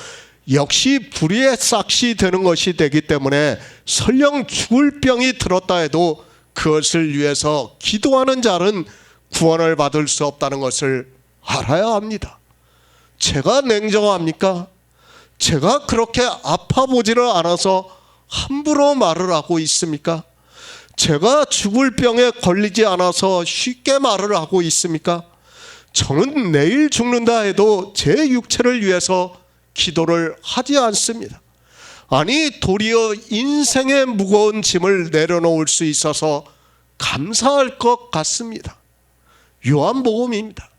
역시 불의의 싹이 되는 것이 되기 때문에 설령 죽을 병이 들었다 해도 그것을 위해서 기도하는 자는 구원을 받을 수 없다는 것을 알아야 합니다. 제가 냉정합니까? 제가 그렇게 아파 보지를 않아서 함부로 말을 하고 있습니까? 제가 죽을 병에 걸리지 않아서 쉽게 말을 하고 있습니까? 저는 내일 죽는다 해도 제 육체를 위해서 기도를 하지 않습니다. 아니 도리어 인생의 무거운 짐을 내려놓을 수 있어서 감사할 것 같습니다. 요한복음입니다.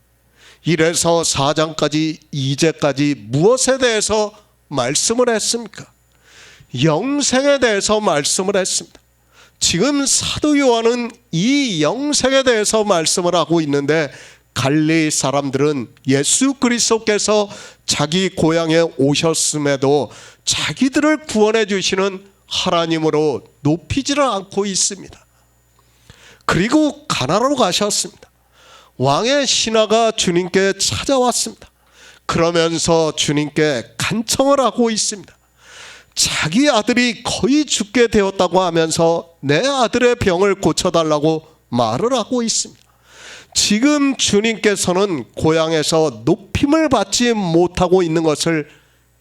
1에서 4장까지 2제까지 무엇에 대해서 말씀을 했습니까? 영생에 대해서 말씀을 했습니다. 지금 사도 요한은 이 영생에 대해서 말씀을 하고 있는데 갈릴리 사람들은 예수 그리스도께서 자기 고향에 오셨음에도 자기들을 구원해 주시는 하나님으로 높이지를 않고 있습니다. 그리고 가나로 가셨습니다. 왕의 신하가 주님께 찾아왔습니다. 그러면서 주님께 간청을 하고 있습니다. 자기 아들이 거의 죽게 되었다고 하면서 내 아들의 병을 고쳐달라고 말을 하고 있습니다. 지금 주님께서는 고향에서 높임을 받지 못하고 있는 것을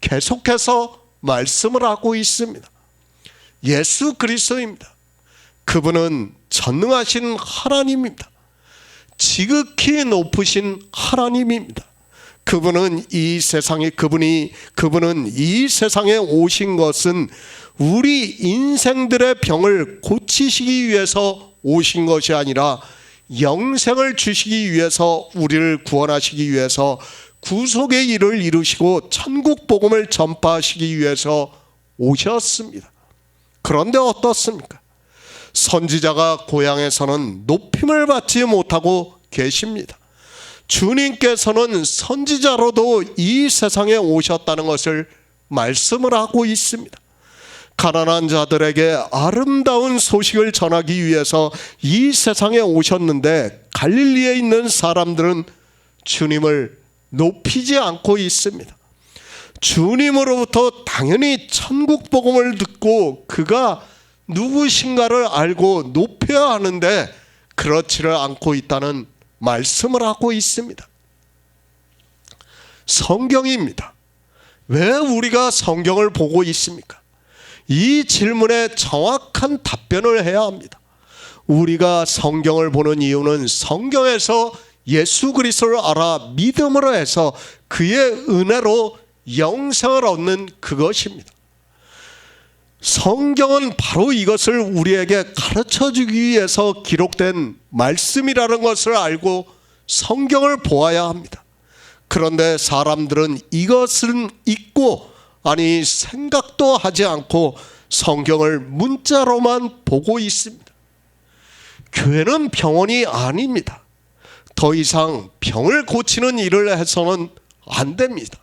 계속해서 말씀을 하고 있습니다. 예수 그리스도입니다. 그분은 전능하신 하나님입니다. 지극히 높으신 하나님입니다. 그분은 이 세상에 오신 것은 우리 인생들의 병을 고치시기 위해서 오신 것이 아니라 영생을 주시기 위해서, 우리를 구원하시기 위해서 구속의 일을 이루시고 천국 복음을 전파하시기 위해서 오셨습니다. 그런데 어떻습니까? 선지자가 고향에서는 높임을 받지 못하고 계십니다. 주님께서는 선지자로도 이 세상에 오셨다는 것을 말씀을 하고 있습니다. 가난한 자들에게 아름다운 소식을 전하기 위해서 이 세상에 오셨는데 갈릴리에 있는 사람들은 주님을 높이지 않고 있습니다. 주님으로부터 당연히 천국 복음을 듣고 그가 누구신가를 알고 높여야 하는데 그렇지를 않고 있다는 말씀을 하고 있습니다. 성경입니다. 왜 우리가 성경을 보고 있습니까? 이 질문에 정확한 답변을 해야 합니다. 우리가 성경을 보는 이유는 성경에서 예수 그리스도를 알아 믿음으로 해서 그의 은혜로 영생을 얻는 그것입니다. 성경은 바로 이것을 우리에게 가르쳐주기 위해서 기록된 말씀이라는 것을 알고 성경을 보아야 합니다. 그런데 사람들은 이것은 잊고, 아니 생각도 하지 않고 성경을 문자로만 보고 있습니다. 교회는 병원이 아닙니다. 더 이상 병을 고치는 일을 해서는 안 됩니다.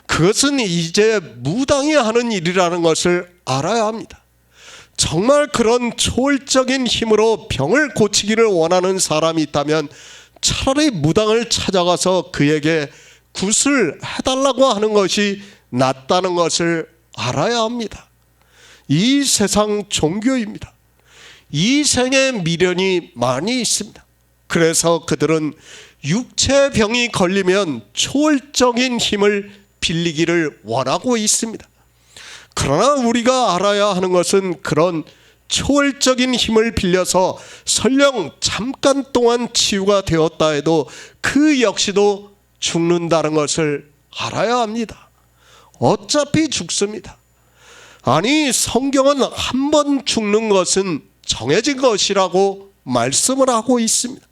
그것은 이제 무당이 하는 일이라는 것을 알아야 합니다. 정말 그런 초월적인 힘으로 병을 고치기를 원하는 사람이 있다면 차라리 무당을 찾아가서 그에게 굿을 해달라고 하는 것이 낫다는 것을 알아야 합니다. 이 세상 종교입니다. 이 생에 미련이 많이 있습니다. 그래서 그들은 육체의 병이 걸리면 초월적인 힘을 빌리기를 원하고 있습니다. 그러나 우리가 알아야 하는 것은 그런 초월적인 힘을 빌려서 설령 잠깐 동안 치유가 되었다 해도 그 역시도 죽는다는 것을 알아야 합니다. 어차피 죽습니다. 아니 성경은 한 번 죽는 것은 정해진 것이라고 말씀을 하고 있습니다.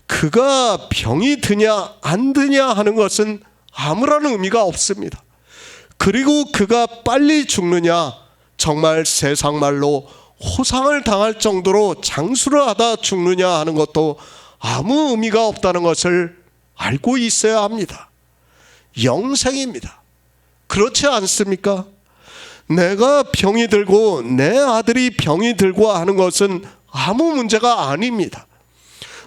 그가 병이 드냐 안 드냐 하는 것은 아무런 의미가 없습니다. 그리고 그가 빨리 죽느냐, 정말 세상 말로 호상을 당할 정도로 장수를 하다 죽느냐 하는 것도 아무 의미가 없다는 것을 알고 있어야 합니다. 영생입니다. 그렇지 않습니까? 내가 병이 들고 내 아들이 병이 들고 하는 것은 아무 문제가 아닙니다.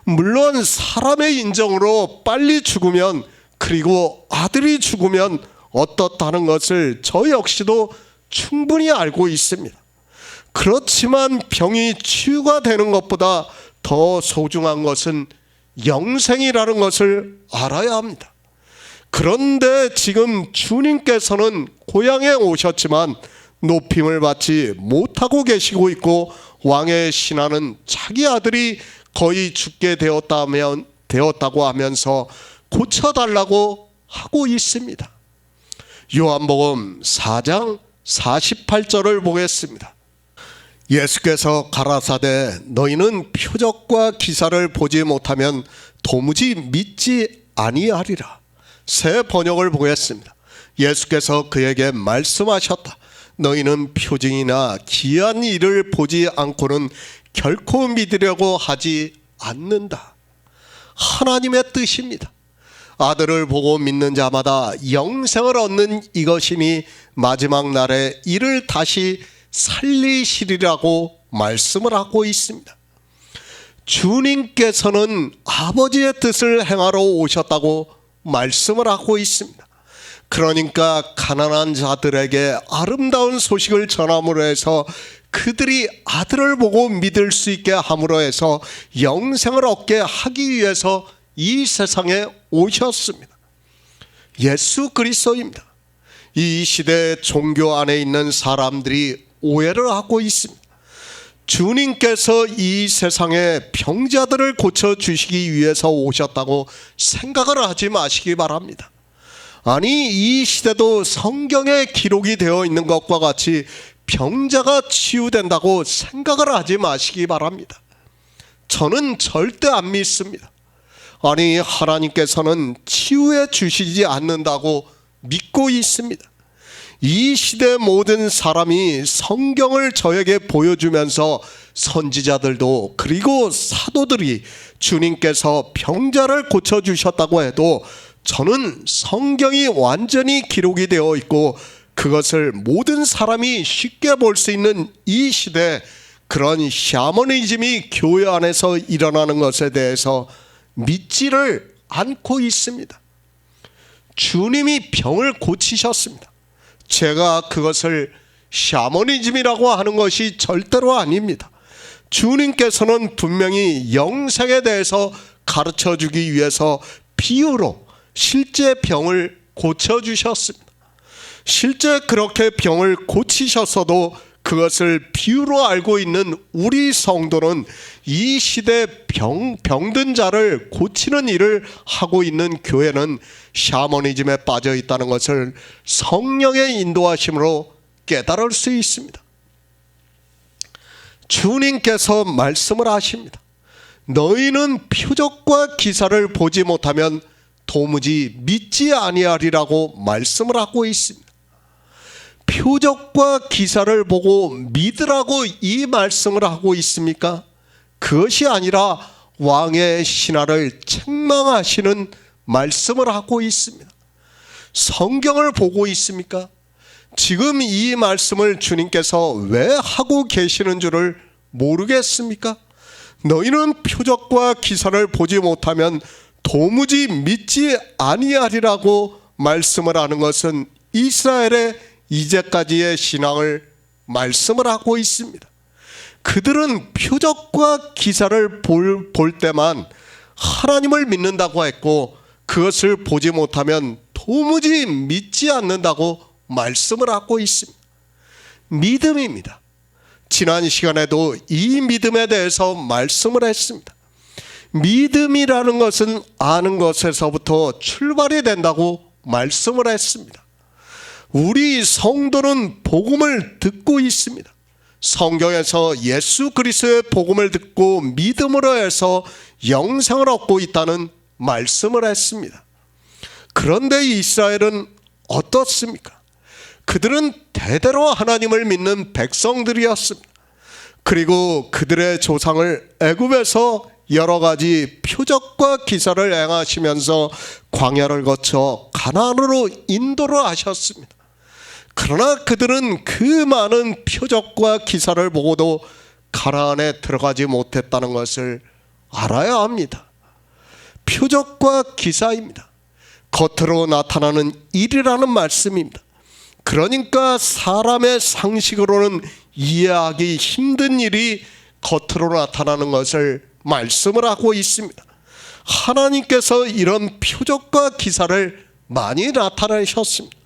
물론 사람의 인정으로 빨리 죽으면, 그리고 아들이 죽으면 어떻다는 것을 저 역시도 충분히 알고 있습니다. 그렇지만 병이 치유가 되는 것보다 더 소중한 것은 영생이라는 것을 알아야 합니다. 그런데 지금 주님께서는 고향에 오셨지만 높임을 받지 못하고 계시고 있고, 왕의 신하는 자기 아들이 거의 죽게 되었다고 하면서 고쳐달라고 하고 있습니다. 요한복음 4장 48절을 보겠습니다. 예수께서 가라사대 너희는 표적과 기사를 보지 못하면 도무지 믿지 아니하리라. 새 번역을 보겠습니다. 예수께서 그에게 말씀하셨다. 너희는 표징이나 기이한 일을 보지 않고는 결코 믿으려고 하지 않는다. 하나님의 뜻입니다. 아들을 보고 믿는 자마다 영생을 얻는 이것이니 마지막 날에 이를 다시 살리시리라고 말씀을 하고 있습니다. 주님께서는 아버지의 뜻을 행하러 오셨다고 말씀을 하고 있습니다. 그러니까 가난한 자들에게 아름다운 소식을 전함으로 해서 그들이 아들을 보고 믿을 수 있게 함으로 해서 영생을 얻게 하기 위해서 이 세상에 오셨습니다. 예수 그리스도입니다. 이 시대 종교 안에 있는 사람들이 오해를 하고 있습니다. 주님께서 이 세상에 병자들을 고쳐주시기 위해서 오셨다고 생각을 하지 마시기 바랍니다. 아니, 이 시대도 성경에 기록이 되어 있는 것과 같이 병자가 치유된다고 생각을 하지 마시기 바랍니다. 저는 절대 안 믿습니다. 아니, 하나님께서는 치유해 주시지 않는다고 믿고 있습니다. 이 시대 모든 사람이 성경을 저에게 보여주면서 선지자들도 그리고 사도들이 주님께서 병자를 고쳐주셨다고 해도 저는 성경이 완전히 기록이 되어 있고 그것을 모든 사람이 쉽게 볼 수 있는 이 시대, 그런 샤머니즘이 교회 안에서 일어나는 것에 대해서 믿지를 않고 있습니다. 주님이 병을 고치셨습니다. 제가 그것을 샤머니즘이라고 하는 것이 절대로 아닙니다. 주님께서는 분명히 영생에 대해서 가르쳐주기 위해서 비유로 실제 병을 고쳐주셨습니다. 실제 그렇게 병을 고치셨어도 그것을 비유로 알고 있는 우리 성도는 이 시대 병든 자를 고치는 일을 하고 있는 교회는 샤머니즘에 빠져 있다는 것을 성령의 인도하심으로 깨달을 수 있습니다. 주님께서 말씀을 하십니다. 너희는 표적과 기사를 보지 못하면 도무지 믿지 아니하리라고 말씀을 하고 있습니다. 표적과 기사를 보고 믿으라고 이 말씀을 하고 있습니까? 그것이 아니라 왕의 신하를 책망하시는 말씀을 하고 있습니다. 성경을 보고 있습니까? 지금 이 말씀을 주님께서 왜 하고 계시는 줄을 모르겠습니까? 너희는 표적과 기사를 보지 못하면 도무지 믿지 아니하리라고 말씀을 하는 것은 이스라엘의 이제까지의 신앙을 말씀을 하고 있습니다. 그들은 표적과 기사를 볼 때만 하나님을 믿는다고 했고 그것을 보지 못하면 도무지 믿지 않는다고 말씀을 하고 있습니다. 믿음입니다. 지난 시간에도 이 믿음에 대해서 말씀을 했습니다. 믿음이라는 것은 아는 것에서부터 출발이 된다고 말씀을 했습니다. 우리 성도는 복음을 듣고 있습니다. 성경에서 예수 그리스도의 복음을 듣고 믿음으로 해서 영생을 얻고 있다는 말씀을 했습니다. 그런데 이스라엘은 어떻습니까? 그들은 대대로 하나님을 믿는 백성들이었습니다. 그리고 그들의 조상을 애굽에서 여러 가지 표적과 기사를 행하시면서 광야를 거쳐 가나안으로 인도를 하셨습니다. 그러나 그들은 그 많은 표적과 기사를 보고도 가나안에 들어가지 못했다는 것을 알아야 합니다. 표적과 기사입니다. 겉으로 나타나는 일이라는 말씀입니다. 그러니까 사람의 상식으로는 이해하기 힘든 일이 겉으로 나타나는 것을 말씀을 하고 있습니다. 하나님께서 이런 표적과 기사를 많이 나타내셨습니다.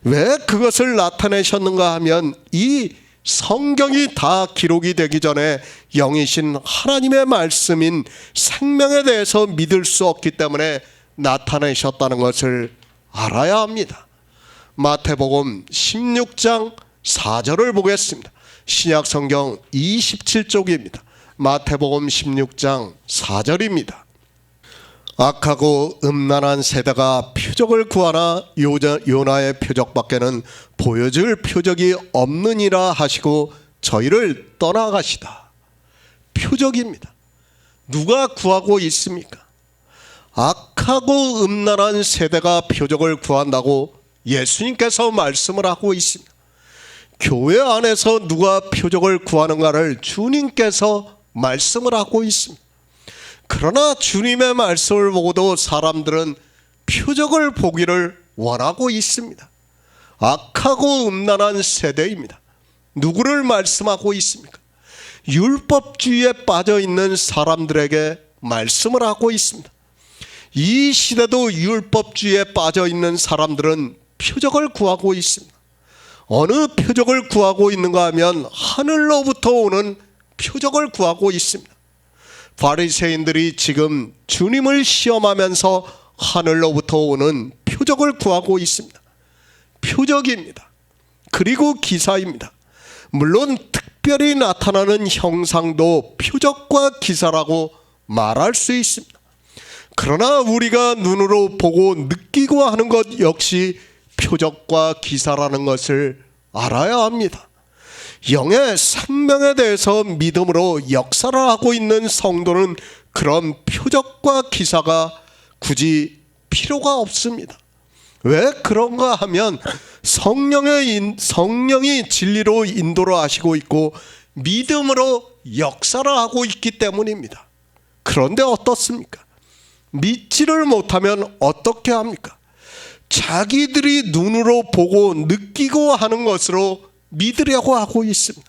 왜 그것을 나타내셨는가 하면 이 성경이 다 기록이 되기 전에 영이신 하나님의 말씀인 생명에 대해서 믿을 수 없기 때문에 나타내셨다는 것을 알아야 합니다. 마태복음 16장 4절을 보겠습니다. 신약 성경 27쪽입니다. 마태복음 16장 4절입니다. 악하고 음란한 세대가 표적을 구하나 요나의 표적밖에는 보여줄 표적이 없느니라 하시고 저희를 떠나가시다. 표적입니다. 누가 구하고 있습니까? 악하고 음란한 세대가 표적을 구한다고 예수님께서 말씀을 하고 있습니다. 교회 안에서 누가 표적을 구하는가를 주님께서 말씀을 하고 있습니다. 그러나 주님의 말씀을 보고도 사람들은 표적을 보기를 원하고 있습니다. 악하고 음란한 세대입니다. 누구를 말씀하고 있습니까? 율법주의에 빠져 있는 사람들에게 말씀을 하고 있습니다. 이 시대도 율법주의에 빠져 있는 사람들은 표적을 구하고 있습니다. 어느 표적을 구하고 있는가 하면 하늘로부터 오는 표적을 구하고 있습니다. 바리새인들이 지금 주님을 시험하면서 하늘로부터 오는 표적을 구하고 있습니다. 표적입니다. 그리고 기사입니다. 물론 특별히 나타나는 형상도 표적과 기사라고 말할 수 있습니다. 그러나 우리가 눈으로 보고 느끼고 하는 것 역시 표적과 기사라는 것을 알아야 합니다. 영의 생명에 대해서 믿음으로 역사를 하고 있는 성도는 그런 표적과 기사가 굳이 필요가 없습니다. 왜 그런가 하면 성령이 진리로 인도를 하시고 있고 믿음으로 역사를 하고 있기 때문입니다. 그런데 어떻습니까? 믿지를 못하면 어떻게 합니까? 자기들이 눈으로 보고 느끼고 하는 것으로 믿으려고 하고 있습니다.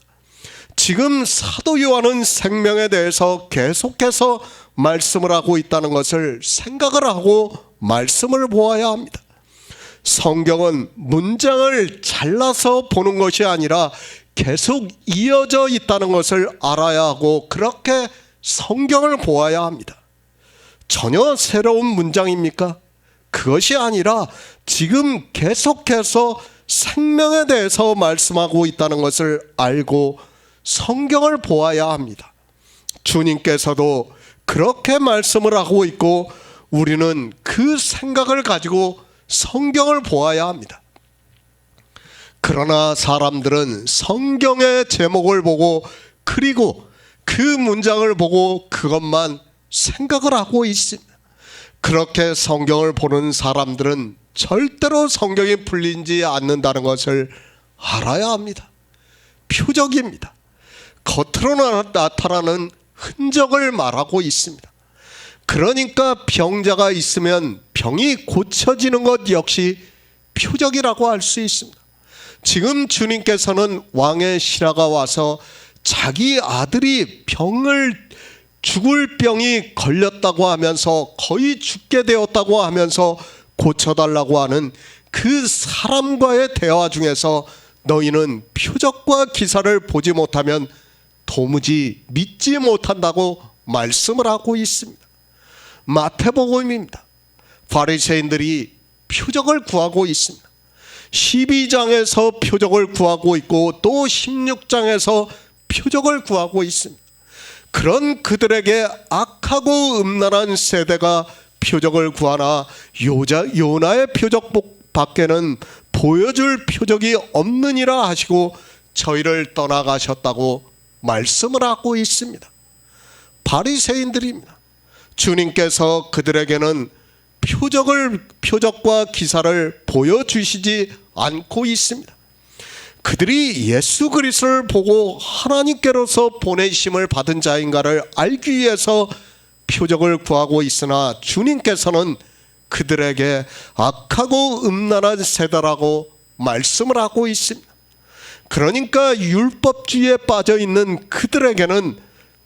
지금 사도 요한은 생명에 대해서 계속해서 말씀을 하고 있다는 것을 생각을 하고 말씀을 보아야 합니다. 성경은 문장을 잘라서 보는 것이 아니라 계속 이어져 있다는 것을 알아야 하고 그렇게 성경을 보아야 합니다. 전혀 새로운 문장입니까? 그것이 아니라 지금 계속해서 생명에 대해서 말씀하고 있다는 것을 알고 성경을 보아야 합니다. 주님께서도 그렇게 말씀을 하고 있고 우리는 그 생각을 가지고 성경을 보아야 합니다. 그러나 사람들은 성경의 제목을 보고 그리고 그 문장을 보고 그것만 생각을 하고 있습니다. 그렇게 성경을 보는 사람들은 절대로 성경이 풀리지 않는다는 것을 알아야 합니다. 표적입니다. 겉으로 나타나는 흔적을 말하고 있습니다. 그러니까 병자가 있으면 병이 고쳐지는 것 역시 표적이라고 할 수 있습니다. 지금 주님께서는 왕의 신하가 와서 자기 아들이 죽을 병이 걸렸다고 하면서 거의 죽게 되었다고 하면서 고쳐달라고 하는 그 사람과의 대화 중에서 너희는 표적과 기사를 보지 못하면 도무지 믿지 못한다고 말씀을 하고 있습니다. 마태복음입니다. 바리새인들이 표적을 구하고 있습니다. 12장에서 표적을 구하고 있고 또 16장에서 표적을 구하고 있습니다. 그런 그들에게 악하고 음란한 세대가 표적을 구하나 요나의 표적 밖에는 보여줄 표적이 없느니라 하시고 저희를 떠나가셨다고 말씀을 하고 있습니다. 바리새인들입니다. 주님께서 그들에게는 표적과 기사를 보여주시지 않고 있습니다. 그들이 예수 그리스도를 보고 하나님께로서 보내심을 받은 자인가를 알기 위해서 표적을 구하고 있으나 주님께서는 그들에게 악하고 음란한 세대라고 말씀을 하고 있습니다. 그러니까 율법주의에 빠져 있는 그들에게는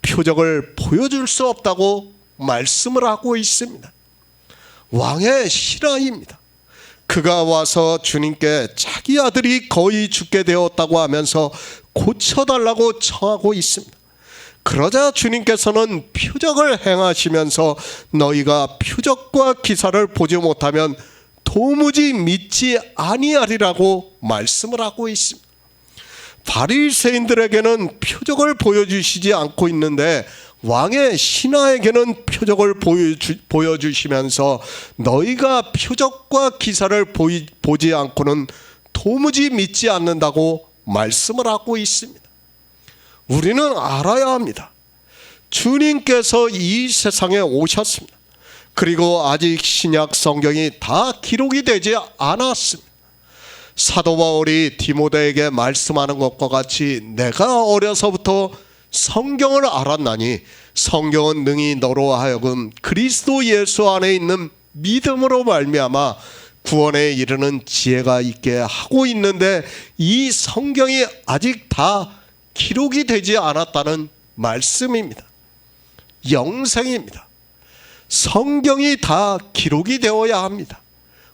표적을 보여줄 수 없다고 말씀을 하고 있습니다. 왕의 신하입니다. 그가 와서 주님께 자기 아들이 거의 죽게 되었다고 하면서 고쳐달라고 청하고 있습니다. 그러자 주님께서는 표적을 행하시면서 너희가 표적과 기사를 보지 못하면 도무지 믿지 아니하리라고 말씀을 하고 있습니다. 바리새인들에게는 표적을 보여주시지 않고 있는데 왕의 신하에게는 표적을 보여주시면서 너희가 표적과 기사를 보지 않고는 도무지 믿지 않는다고 말씀을 하고 있습니다. 우리는 알아야 합니다. 주님께서 이 세상에 오셨습니다. 그리고 아직 신약 성경이 다 기록이 되지 않았습니다. 사도 바울이 디모데에게 말씀하는 것과 같이 내가 어려서부터 성경을 알았나니 성경은 능히 너로 하여금 그리스도 예수 안에 있는 믿음으로 말미암아 구원에 이르는 지혜가 있게 하고 있는데 이 성경이 아직 다 기록이 되지 않았다는 말씀입니다. 영생입니다. 성경이 다 기록이 되어야 합니다.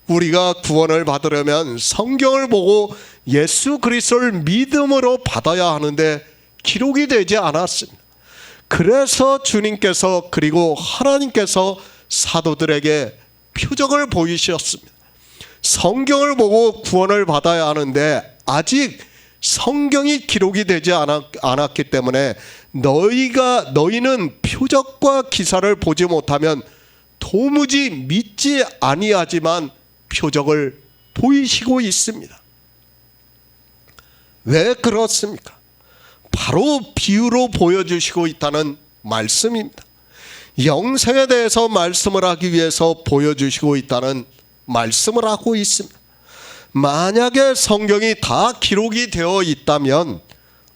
우리가 구원을 받으려면 성경을 보고 예수 그리스도를 믿음으로 받아야 하는데 기록이 되지 않았습니다. 그래서 주님께서 그리고 하나님께서 사도들에게 표적을 보이셨습니다. 성경을 보고 구원을 받아야 하는데 아직 성경이 기록이 되지 않았기 때문에 너희는 표적과 기사를 보지 못하면 도무지 믿지 아니하지만 표적을 보이시고 있습니다. 왜 그렇습니까? 바로 비유로 보여주시고 있다는 말씀입니다. 영생에 대해서 말씀을 하기 위해서 보여주시고 있다는 말씀을 하고 있습니다. 만약에 성경이 다 기록이 되어 있다면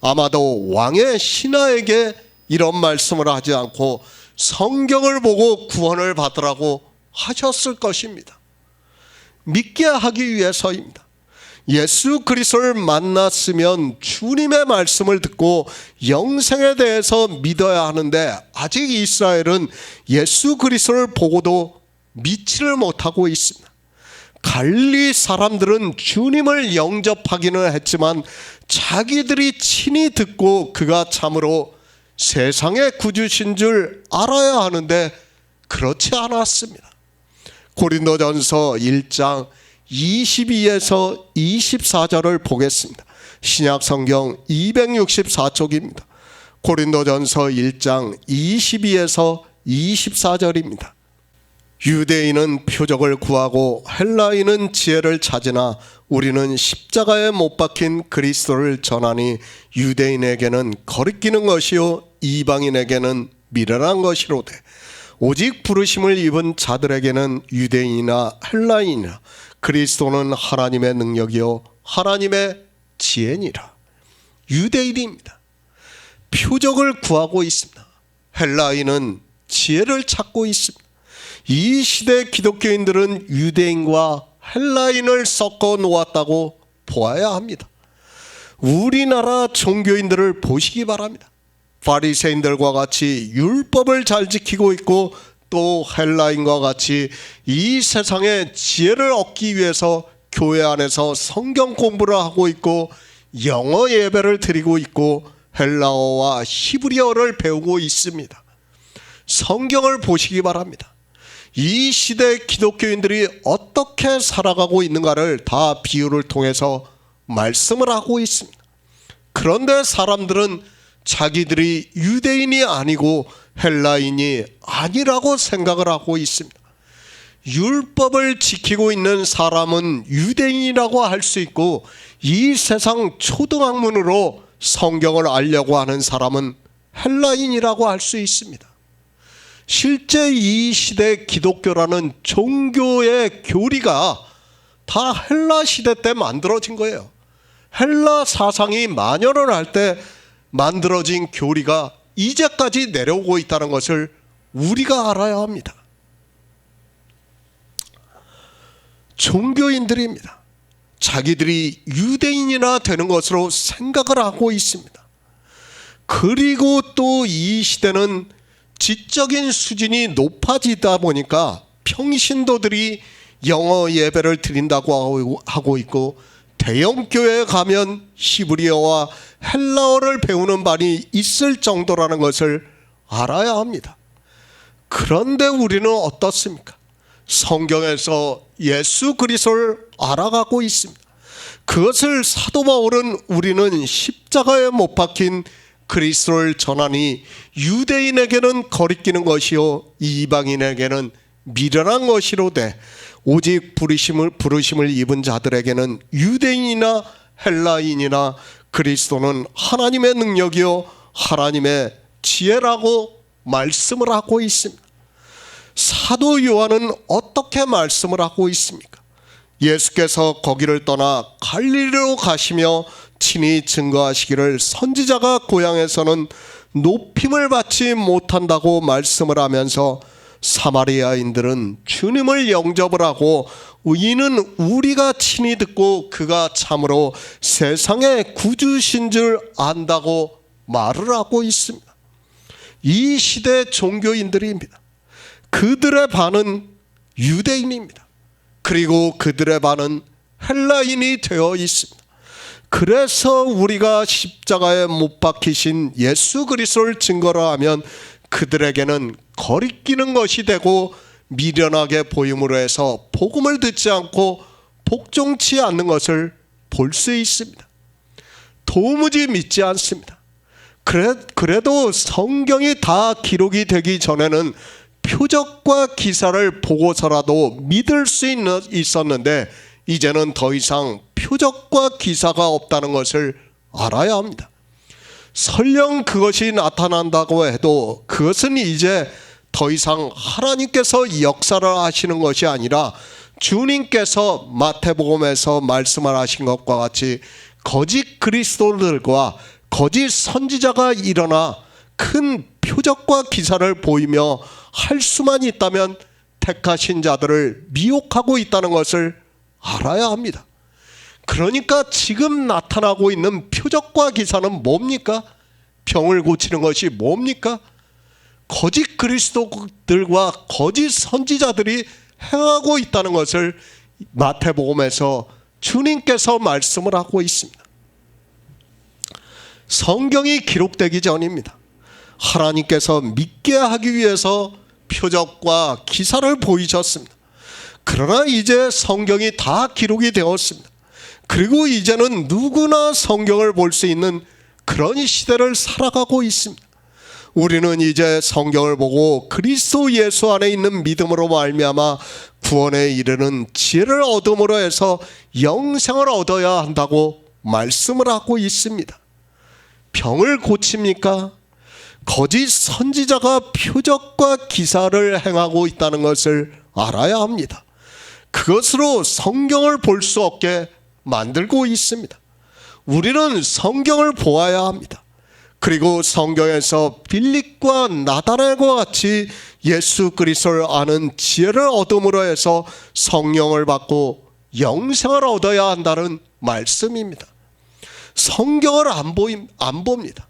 아마도 왕의 신하에게 이런 말씀을 하지 않고 성경을 보고 구원을 받으라고 하셨을 것입니다. 믿게 하기 위해서입니다. 예수 그리스도를 만났으면 주님의 말씀을 듣고 영생에 대해서 믿어야 하는데 아직 이스라엘은 예수 그리스도를 보고도 믿지를 못하고 있습니다. 갈릴리 사람들은 주님을 영접하기는 했지만 자기들이 친히 듣고 그가 참으로 세상의 구주신 줄 알아야 하는데 그렇지 않았습니다. 고린도전서 1장 22에서 24절을 보겠습니다. 신약성경 264쪽입니다. 고린도전서 1장 22에서 24절입니다. 유대인은 표적을 구하고 헬라인은 지혜를 찾으나 우리는 십자가에 못 박힌 그리스도를 전하니 유대인에게는 거리끼는 것이요 이방인에게는 미련한 것이로되 오직 부르심을 입은 자들에게는 유대인이나 헬라인이나 그리스도는 하나님의 능력이요 하나님의 지혜니라. 유대인입니다. 표적을 구하고 있습니다. 헬라인은 지혜를 찾고 있습니다. 이 시대 기독교인들은 유대인과 헬라인을 섞어 놓았다고 보아야 합니다. 우리나라 종교인들을 보시기 바랍니다. 바리새인들과 같이 율법을 잘 지키고 있고 또 헬라인과 같이 이 세상의 지혜를 얻기 위해서 교회 안에서 성경 공부를 하고 있고 영어 예배를 드리고 있고 헬라어와 히브리어를 배우고 있습니다. 성경을 보시기 바랍니다. 이 시대 기독교인들이 어떻게 살아가고 있는가를 다 비유를 통해서 말씀을 하고 있습니다. 그런데 사람들은 자기들이 유대인이 아니고 헬라인이 아니라고 생각을 하고 있습니다. 율법을 지키고 있는 사람은 유대인이라고 할 수 있고, 이 세상 초등학문으로 성경을 알려고 하는 사람은 헬라인이라고 할 수 있습니다. 실제 이 시대 기독교라는 종교의 교리가 다 헬라 시대 때 만들어진 거예요. 헬라 사상이 만연을 할 때 만들어진 교리가 이제까지 내려오고 있다는 것을 우리가 알아야 합니다. 종교인들입니다. 자기들이 유대인이나 되는 것으로 생각을 하고 있습니다. 그리고 또 이 시대는 지적인 수준이 높아지다 보니까 평신도들이 영어 예배를 드린다고 하고 있고, 대형 교회에 가면 히브리어와 헬라어를 배우는 반이 있을 정도라는 것을 알아야 합니다. 그런데 우리는 어떻습니까? 성경에서 예수 그리스도를 알아가고 있습니다. 그것을 사도 바울은 우리는 십자가에 못 박힌 그리스도를 전하니 유대인에게는 거리끼는 것이요 이방인에게는 미련한 것이로되 오직 부르심을 입은 자들에게는 유대인이나 헬라인이나 그리스도는 하나님의 능력이요 하나님의 지혜라고 말씀을 하고 있습니다. 사도 요한은 어떻게 말씀을 하고 있습니까? 예수께서 거기를 떠나 갈릴리로 가시며 친히 증거하시기를 선지자가 고향에서는 높임을 받지 못한다고 말씀을 하면서 사마리아인들은 주님을 영접을 하고 이는 우리가 친히 듣고 그가 참으로 세상의 구주신 줄 안다고 말을 하고 있습니다. 이 시대 종교인들입니다. 그들의 반은 유대인입니다. 그리고 그들의 반은 헬라인이 되어 있습니다. 그래서 우리가 십자가에 못 박히신 예수 그리스도를 증거로 하면 그들에게는 거리끼는 것이 되고 미련하게 보임으로 해서 복음을 듣지 않고 복종치 않는 것을 볼 수 있습니다. 도무지 믿지 않습니다. 그래도 성경이 다 기록이 되기 전에는 표적과 기사를 보고서라도 믿을 수 있었는데 이제는 더 이상 표적과 기사가 없다는 것을 알아야 합니다. 설령 그것이 나타난다고 해도 그것은 이제 더 이상 하나님께서 역사를 하시는 것이 아니라 주님께서 마태복음에서 말씀을 하신 것과 같이 거짓 그리스도들과 거짓 선지자가 일어나 큰 표적과 기사를 보이며 할 수만 있다면 택하신 자들을 미혹하고 있다는 것을 알아야 합니다. 그러니까 지금 나타나고 있는 표적과 기사는 뭡니까? 병을 고치는 것이 뭡니까? 거짓 그리스도들과 거짓 선지자들이 행하고 있다는 것을 마태복음에서 주님께서 말씀을 하고 있습니다. 성경이 기록되기 전입니다. 하나님께서 믿게 하기 위해서 표적과 기사를 보이셨습니다. 그러나 이제 성경이 다 기록이 되었습니다. 그리고 이제는 누구나 성경을 볼 수 있는 그런 시대를 살아가고 있습니다. 우리는 이제 성경을 보고 그리스도 예수 안에 있는 믿음으로 말미암아 구원에 이르는 지혜를 얻음으로 해서 영생을 얻어야 한다고 말씀을 하고 있습니다. 병을 고칩니까? 거짓 선지자가 표적과 기사를 행하고 있다는 것을 알아야 합니다. 그것으로 성경을 볼 수 없게 만들고 있습니다. 우리는 성경을 보아야 합니다. 그리고 성경에서 빌립과 나다나엘과 같이 예수 그리스도를 아는 지혜를 얻음으로 해서 성령을 받고 영생을 얻어야 한다는 말씀입니다. 성경을 안 봅니다.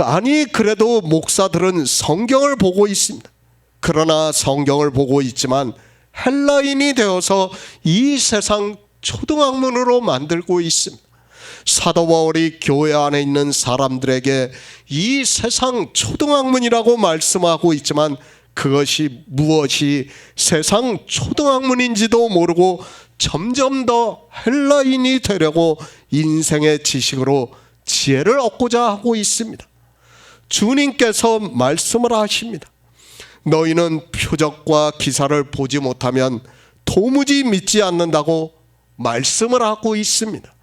아니 그래도 목사들은 성경을 보고 있습니다. 그러나 성경을 보고 있지만 헬라인이 되어서 이 세상 초등학문으로 만들고 있습니다. 사도 바울이 교회 안에 있는 사람들에게 이 세상 초등학문이라고 말씀하고 있지만 그것이 무엇이 세상 초등학문인지도 모르고 점점 더 헬라인이 되려고 인생의 지식으로 지혜를 얻고자 하고 있습니다. 주님께서 말씀을 하십니다. 너희는 표적과 기사를 보지 못하면 도무지 믿지 않는다고 말씀을 하고 있습니다.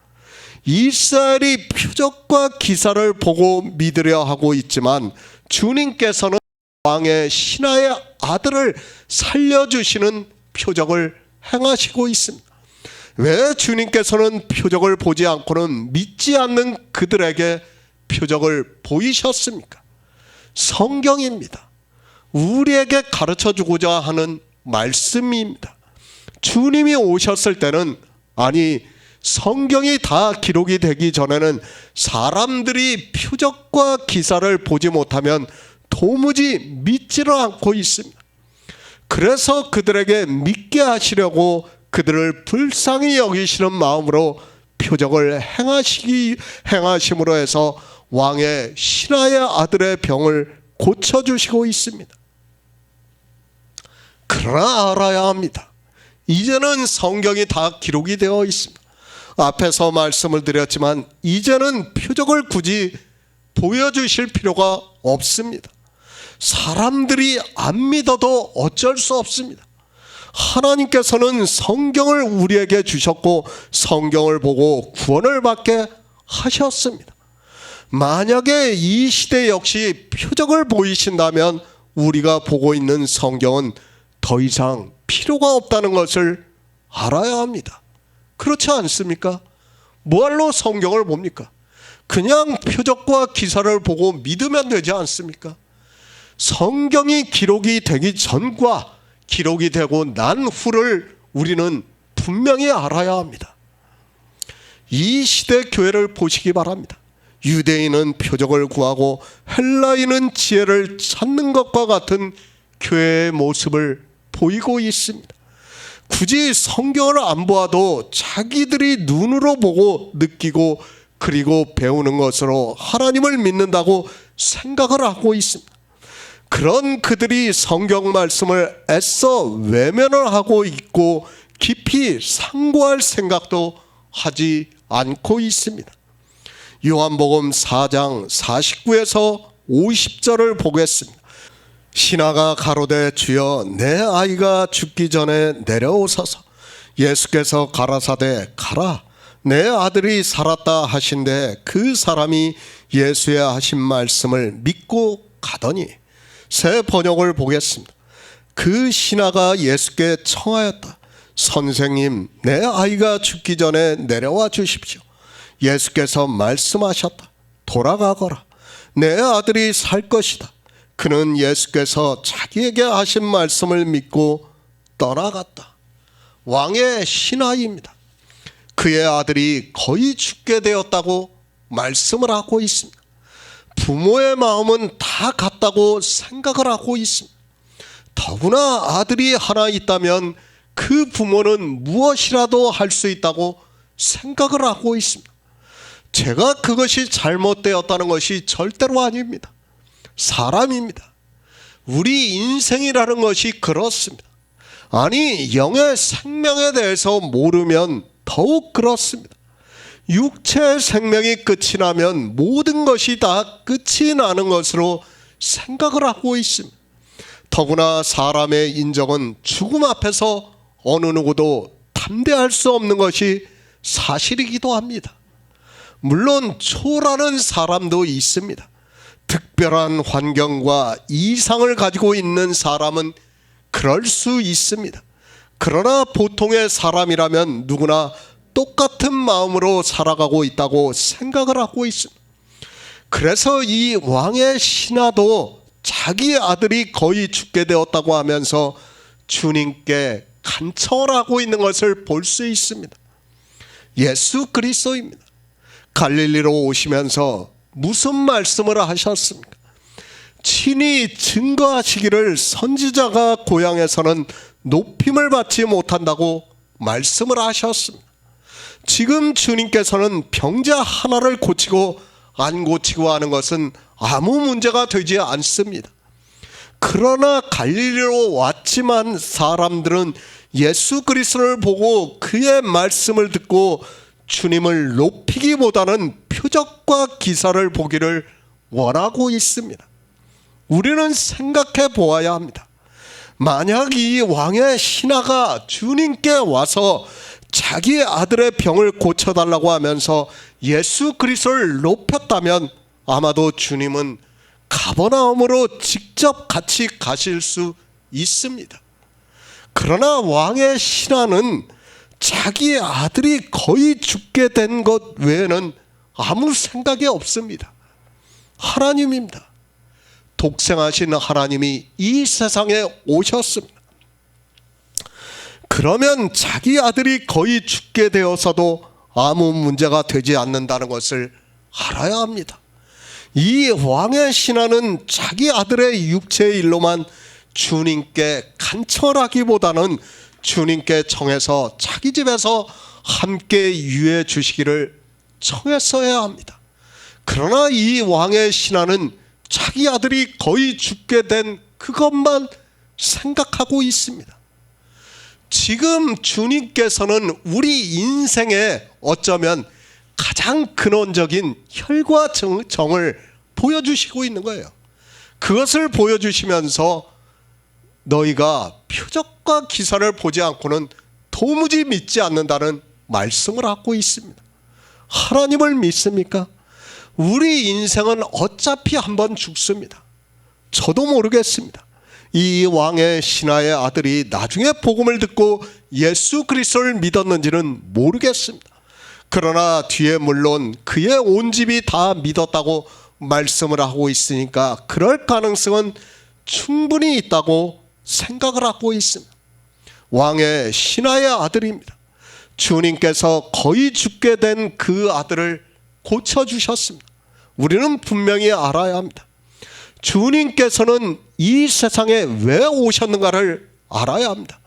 이스라엘이 표적과 기사를 보고 믿으려 하고 있지만 주님께서는 왕의 신하의 아들을 살려주시는 표적을 행하시고 있습니다. 왜 주님께서는 표적을 보지 않고는 믿지 않는 그들에게 표적을 보이셨습니까? 성경입니다. 우리에게 가르쳐주고자 하는 말씀입니다. 주님이 오셨을 때는, 아니 성경이 다 기록이 되기 전에는 사람들이 표적과 기사를 보지 못하면 도무지 믿지를 않고 있습니다. 그래서 그들에게 믿게 하시려고 그들을 불쌍히 여기시는 마음으로 표적을 행하심으로 해서 왕의 신하의 아들의 병을 고쳐주시고 있습니다. 그러나 알아야 합니다. 이제는 성경이 다 기록이 되어 있습니다. 앞에서 말씀을 드렸지만 이제는 표적을 굳이 보여주실 필요가 없습니다. 사람들이 안 믿어도 어쩔 수 없습니다. 하나님께서는 성경을 우리에게 주셨고 성경을 보고 구원을 받게 하셨습니다. 만약에 이 시대 역시 표적을 보이신다면 우리가 보고 있는 성경은 더 이상 필요가 없다는 것을 알아야 합니다. 그렇지 않습니까? 뭐할로 성경을 봅니까? 그냥 표적과 기사를 보고 믿으면 되지 않습니까? 성경이 기록이 되기 전과 기록이 되고 난 후를 우리는 분명히 알아야 합니다. 이 시대 교회를 보시기 바랍니다. 유대인은 표적을 구하고 헬라인은 지혜를 찾는 것과 같은 교회의 모습을 보이고 있습니다. 굳이 성경을 안 보아도 자기들이 눈으로 보고 느끼고 그리고 배우는 것으로 하나님을 믿는다고 생각을 하고 있습니다. 그런 그들이 성경 말씀을 애써 외면을 하고 있고 깊이 상고할 생각도 하지 않고 있습니다. 요한복음 4장 49에서 50절을 보겠습니다. 신하가 가로되 주여 내 아이가 죽기 전에 내려오소서. 예수께서 가라사대 가라 내 아들이 살았다 하신대 그 사람이 예수의 하신 말씀을 믿고 가더니. 새 번역을 보겠습니다. 그 신하가 예수께 청하였다. 선생님 내 아이가 죽기 전에 내려와 주십시오. 예수께서 말씀하셨다. 돌아가거라 내 아들이 살 것이다. 그는 예수께서 자기에게 하신 말씀을 믿고 떠나갔다. 왕의 신하입니다. 그의 아들이 거의 죽게 되었다고 말씀을 하고 있습니다. 부모의 마음은 다 같다고 생각을 하고 있습니다. 더구나 아들이 하나 있다면 그 부모는 무엇이라도 할 수 있다고 생각을 하고 있습니다. 제가 그것이 잘못되었다는 것이 절대로 아닙니다. 사람입니다. 우리 인생이라는 것이 그렇습니다. 아니 영의 생명에 대해서 모르면 더욱 그렇습니다. 육체의 생명이 끝이 나면 모든 것이 다 끝이 나는 것으로 생각을 하고 있습니다. 더구나 사람의 인정은 죽음 앞에서 어느 누구도 담대할 수 없는 것이 사실이기도 합니다. 물론 초라는 사람도 있습니다. 특별한 환경과 이상을 가지고 있는 사람은 그럴 수 있습니다. 그러나 보통의 사람이라면 누구나 똑같은 마음으로 살아가고 있다고 생각을 하고 있습니다. 그래서 이 왕의 신하도 자기 아들이 거의 죽게 되었다고 하면서 주님께 간청을 하고 있는 것을 볼 수 있습니다. 예수 그리스도입니다. 갈릴리로 오시면서 무슨 말씀을 하셨습니까? 친히 증거하시기를 선지자가 고향에서는 높임을 받지 못한다고 말씀을 하셨습니다. 지금 주님께서는 병자 하나를 고치고 안 고치고 하는 것은 아무 문제가 되지 않습니다. 그러나 갈릴리로 왔지만 사람들은 예수 그리스도를 보고 그의 말씀을 듣고 주님을 높이기보다는 표적과 기사를 보기를 원하고 있습니다. 우리는 생각해 보아야 합니다. 만약 이 왕의 신하가 주님께 와서 자기 아들의 병을 고쳐달라고 하면서 예수 그리스도를 높였다면 아마도 주님은 가버나움으로 직접 같이 가실 수 있습니다. 그러나 왕의 신하는 자기 아들이 거의 죽게 된 것 외에는 아무 생각이 없습니다. 하나님입니다. 독생하신 하나님이 이 세상에 오셨습니다. 그러면 자기 아들이 거의 죽게 되어서도 아무 문제가 되지 않는다는 것을 알아야 합니다. 이 왕의 신하는 자기 아들의 육체의 일로만 주님께 간청하기보다는 주님께 청해서 자기 집에서 함께 유해 주시기를 청했어야 합니다. 그러나 이 왕의 신하는 자기 아들이 거의 죽게 된 그것만 생각하고 있습니다. 지금 주님께서는 우리 인생에 어쩌면 가장 근원적인 혈과 정을 보여주시고 있는 거예요. 그것을 보여주시면서 너희가 표적과 기사를 보지 않고는 도무지 믿지 않는다는 말씀을 하고 있습니다. 하나님을 믿습니까? 우리 인생은 어차피 한번 죽습니다. 저도 모르겠습니다. 이 왕의 신하의 아들이 나중에 복음을 듣고 예수 그리스도를 믿었는지는 모르겠습니다. 그러나 뒤에 물론 그의 온 집이 다 믿었다고 말씀을 하고 있으니까 그럴 가능성은 충분히 있다고 생각을 하고 있습니다. 왕의 신하의 아들입니다. 주님께서 거의 죽게 된 그 아들을 고쳐주셨습니다. 우리는 분명히 알아야 합니다. 주님께서는 이 세상에 왜 오셨는가를 알아야 합니다.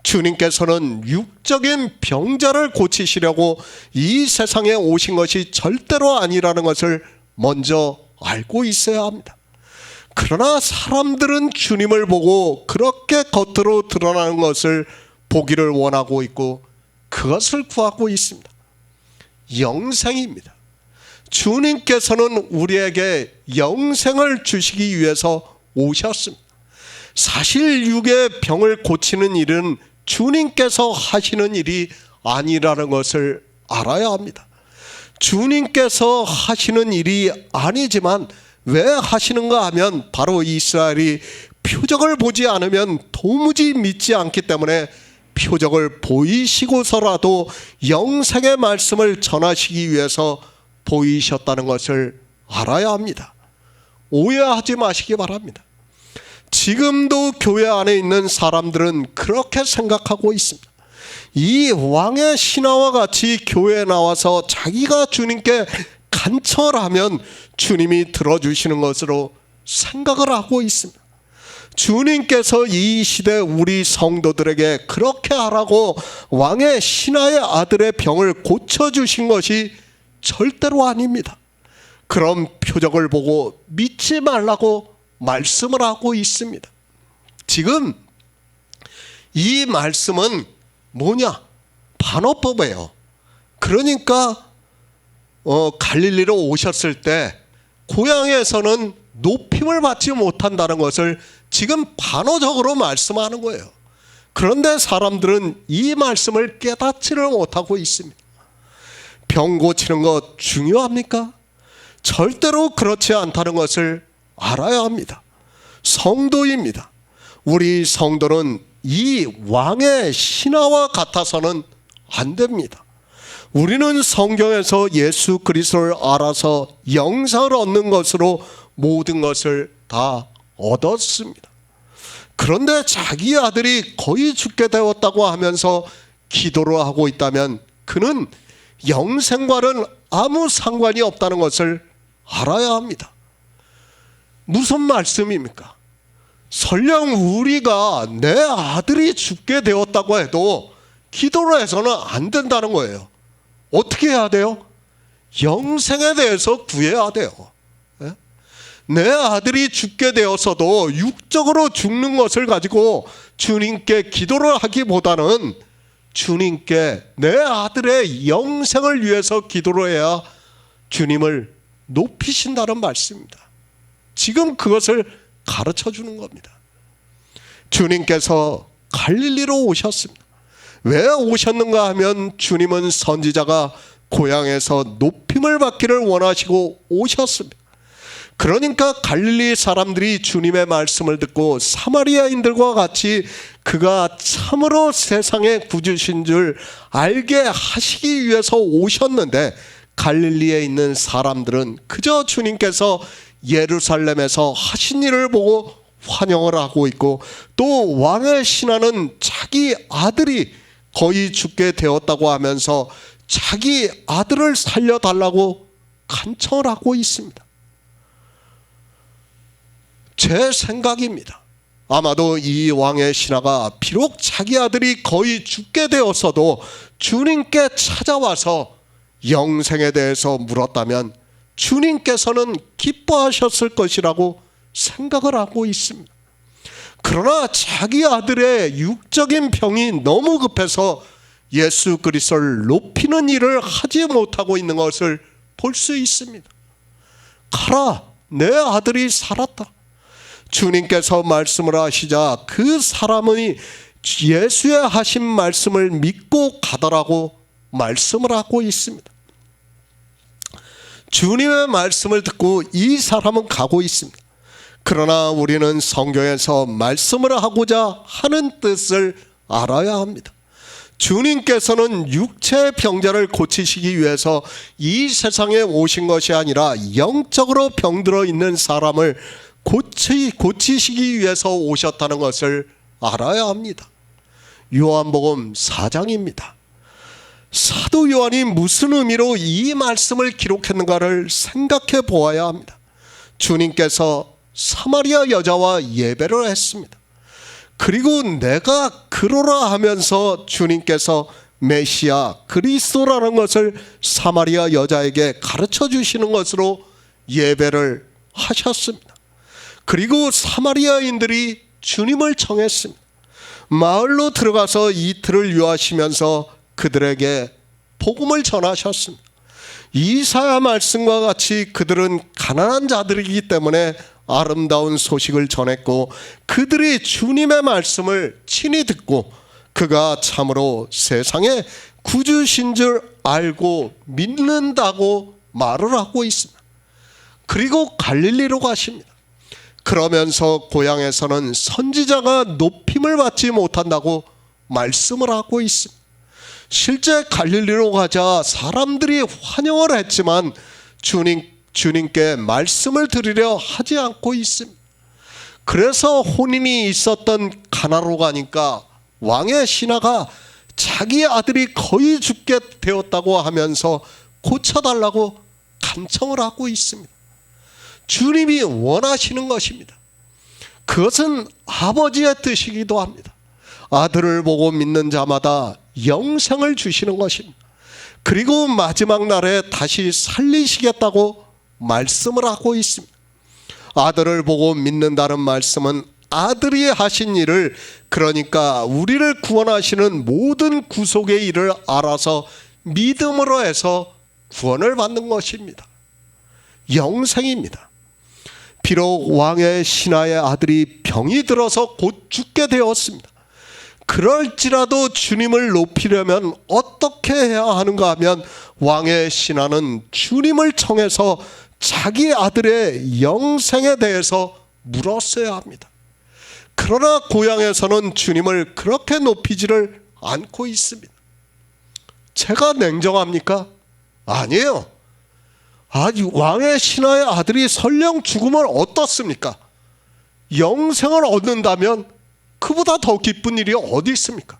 주님께서는 육적인 병자를 고치시려고 이 세상에 오신 것이 절대로 아니라는 것을 먼저 알고 있어야 합니다. 그러나 사람들은 주님을 보고 그렇게 겉으로 드러나는 것을 보기를 원하고 있고 그것을 구하고 있습니다. 영생입니다. 주님께서는 우리에게 영생을 주시기 위해서 오셨습니다. 사실 육의 병을 고치는 일은 주님께서 하시는 일이 아니라는 것을 알아야 합니다. 주님께서 하시는 일이 아니지만 왜 하시는가 하면 바로 이스라엘이 표적을 보지 않으면 도무지 믿지 않기 때문에 표적을 보이시고서라도 영생의 말씀을 전하시기 위해서 보이셨다는 것을 알아야 합니다. 오해하지 마시기 바랍니다. 지금도 교회 안에 있는 사람들은 그렇게 생각하고 있습니다. 이 왕의 신하와 같이 교회에 나와서 자기가 주님께 간청하면 주님이 들어주시는 것으로 생각을 하고 있습니다. 주님께서 이 시대 우리 성도들에게 그렇게 하라고 왕의 신하의 아들의 병을 고쳐주신 것이 절대로 아닙니다. 그런 표적을 보고 믿지 말라고 말씀을 하고 있습니다. 지금 이 말씀은 뭐냐? 반어법이에요. 그러니까 갈릴리로 오셨을 때 고향에서는 높임을 받지 못한다는 것을 지금 반어적으로 말씀하는 거예요. 그런데 사람들은 이 말씀을 깨닫지를 못하고 있습니다. 병 고치는 것 중요합니까? 절대로 그렇지 않다는 것을 알아야 합니다. 성도입니다. 우리 성도는 이 왕의 신하와 같아서는 안 됩니다. 우리는 성경에서 예수 그리스도를 알아서 영생을 얻는 것으로 모든 것을 다 얻었습니다. 그런데 자기 아들이 거의 죽게 되었다고 하면서 기도를 하고 있다면 그는 영생과는 아무 상관이 없다는 것을 알아야 합니다. 무슨 말씀입니까? 설령 우리가 내 아들이 죽게 되었다고 해도 기도를 해서는 안 된다는 거예요. 어떻게 해야 돼요? 영생에 대해서 구해야 돼요. 내 아들이 죽게 되어서도 육적으로 죽는 것을 가지고 주님께 기도를 하기보다는 주님께 내 아들의 영생을 위해서 기도를 해야 주님을 높이신다는 말씀입니다. 지금 그것을 가르쳐 주는 겁니다. 주님께서 갈릴리로 오셨습니다. 왜 오셨는가 하면 주님은 선지자가 고향에서 높임을 받기를 원하시고 오셨습니다. 그러니까 갈릴리 사람들이 주님의 말씀을 듣고 사마리아인들과 같이 그가 참으로 세상의 구주신 줄 알게 하시기 위해서 오셨는데, 갈릴리에 있는 사람들은 그저 주님께서 예루살렘에서 하신 일을 보고 환영을 하고 있고, 또 왕의 신하는 자기 아들이 거의 죽게 되었다고 하면서 자기 아들을 살려달라고 간청을 하고 있습니다. 제 생각입니다. 아마도 이 왕의 신하가 비록 자기 아들이 거의 죽게 되었어도 주님께 찾아와서 영생에 대해서 물었다면 주님께서는 기뻐하셨을 것이라고 생각을 하고 있습니다. 그러나 자기 아들의 육적인 병이 너무 급해서 예수 그리스도를 높이는 일을 하지 못하고 있는 것을 볼 수 있습니다. 가라, 내 아들이 살았다. 주님께서 말씀을 하시자 그 사람이 예수의 하신 말씀을 믿고 가더라고 말씀을 하고 있습니다. 주님의 말씀을 듣고 이 사람은 가고 있습니다. 그러나 우리는 성경에서 말씀을 하고자 하는 뜻을 알아야 합니다. 주님께서는 육체의 병자를 고치시기 위해서 이 세상에 오신 것이 아니라 영적으로 병들어 있는 사람을 고치시기 위해서 오셨다는 것을 알아야 합니다. 요한복음 4장입니다. 사도 요한이 무슨 의미로 이 말씀을 기록했는가를 생각해 보아야 합니다. 주님께서 사마리아 여자와 예배를 했습니다. 그리고 내가 그러라 하면서 주님께서 메시아 그리스도라는 것을 사마리아 여자에게 가르쳐 주시는 것으로 예배를 하셨습니다. 그리고 사마리아인들이 주님을 청했습니다. 마을로 들어가서 이틀을 유하시면서 그들에게 복음을 전하셨습니다. 이사야 말씀과 같이 그들은 가난한 자들이기 때문에 아름다운 소식을 전했고, 그들이 주님의 말씀을 친히 듣고 그가 참으로 세상의 구주신 줄 알고 믿는다고 말을 하고 있습니다. 그리고 갈릴리로 가십니다. 그러면서 고향에서는 선지자가 높임을 받지 못한다고 말씀을 하고 있습니다. 실제 갈릴리로 가자 사람들이 환영을 했지만 주님께 말씀을 드리려 하지 않고 있습니다. 그래서 혼인이 있었던 가나로 가니까 왕의 신하가 자기 아들이 거의 죽게 되었다고 하면서 고쳐달라고 간청을 하고 있습니다. 주님이 원하시는 것입니다. 그것은 아버지의 뜻이기도 합니다. 아들을 보고 믿는 자마다 영생을 주시는 것입니다. 그리고 마지막 날에 다시 살리시겠다고 말씀을 하고 있습니다. 아들을 보고 믿는다는 말씀은 아들이 하신 일을, 그러니까 우리를 구원하시는 모든 구속의 일을 알아서 믿음으로 해서 구원을 받는 것입니다. 영생입니다. 비록 왕의 신하의 아들이 병이 들어서 곧 죽게 되었습니다. 그럴지라도 주님을 높이려면 어떻게 해야 하는가 하면 왕의 신하는 주님을 청해서 자기 아들의 영생에 대해서 물었어야 합니다. 그러나 고향에서는 주님을 그렇게 높이지를 않고 있습니다. 제가 냉정합니까? 아니에요. 왕의 신하의 아들이 설령 죽으면 어떻습니까? 영생을 얻는다면 그보다 더 기쁜 일이 어디 있습니까?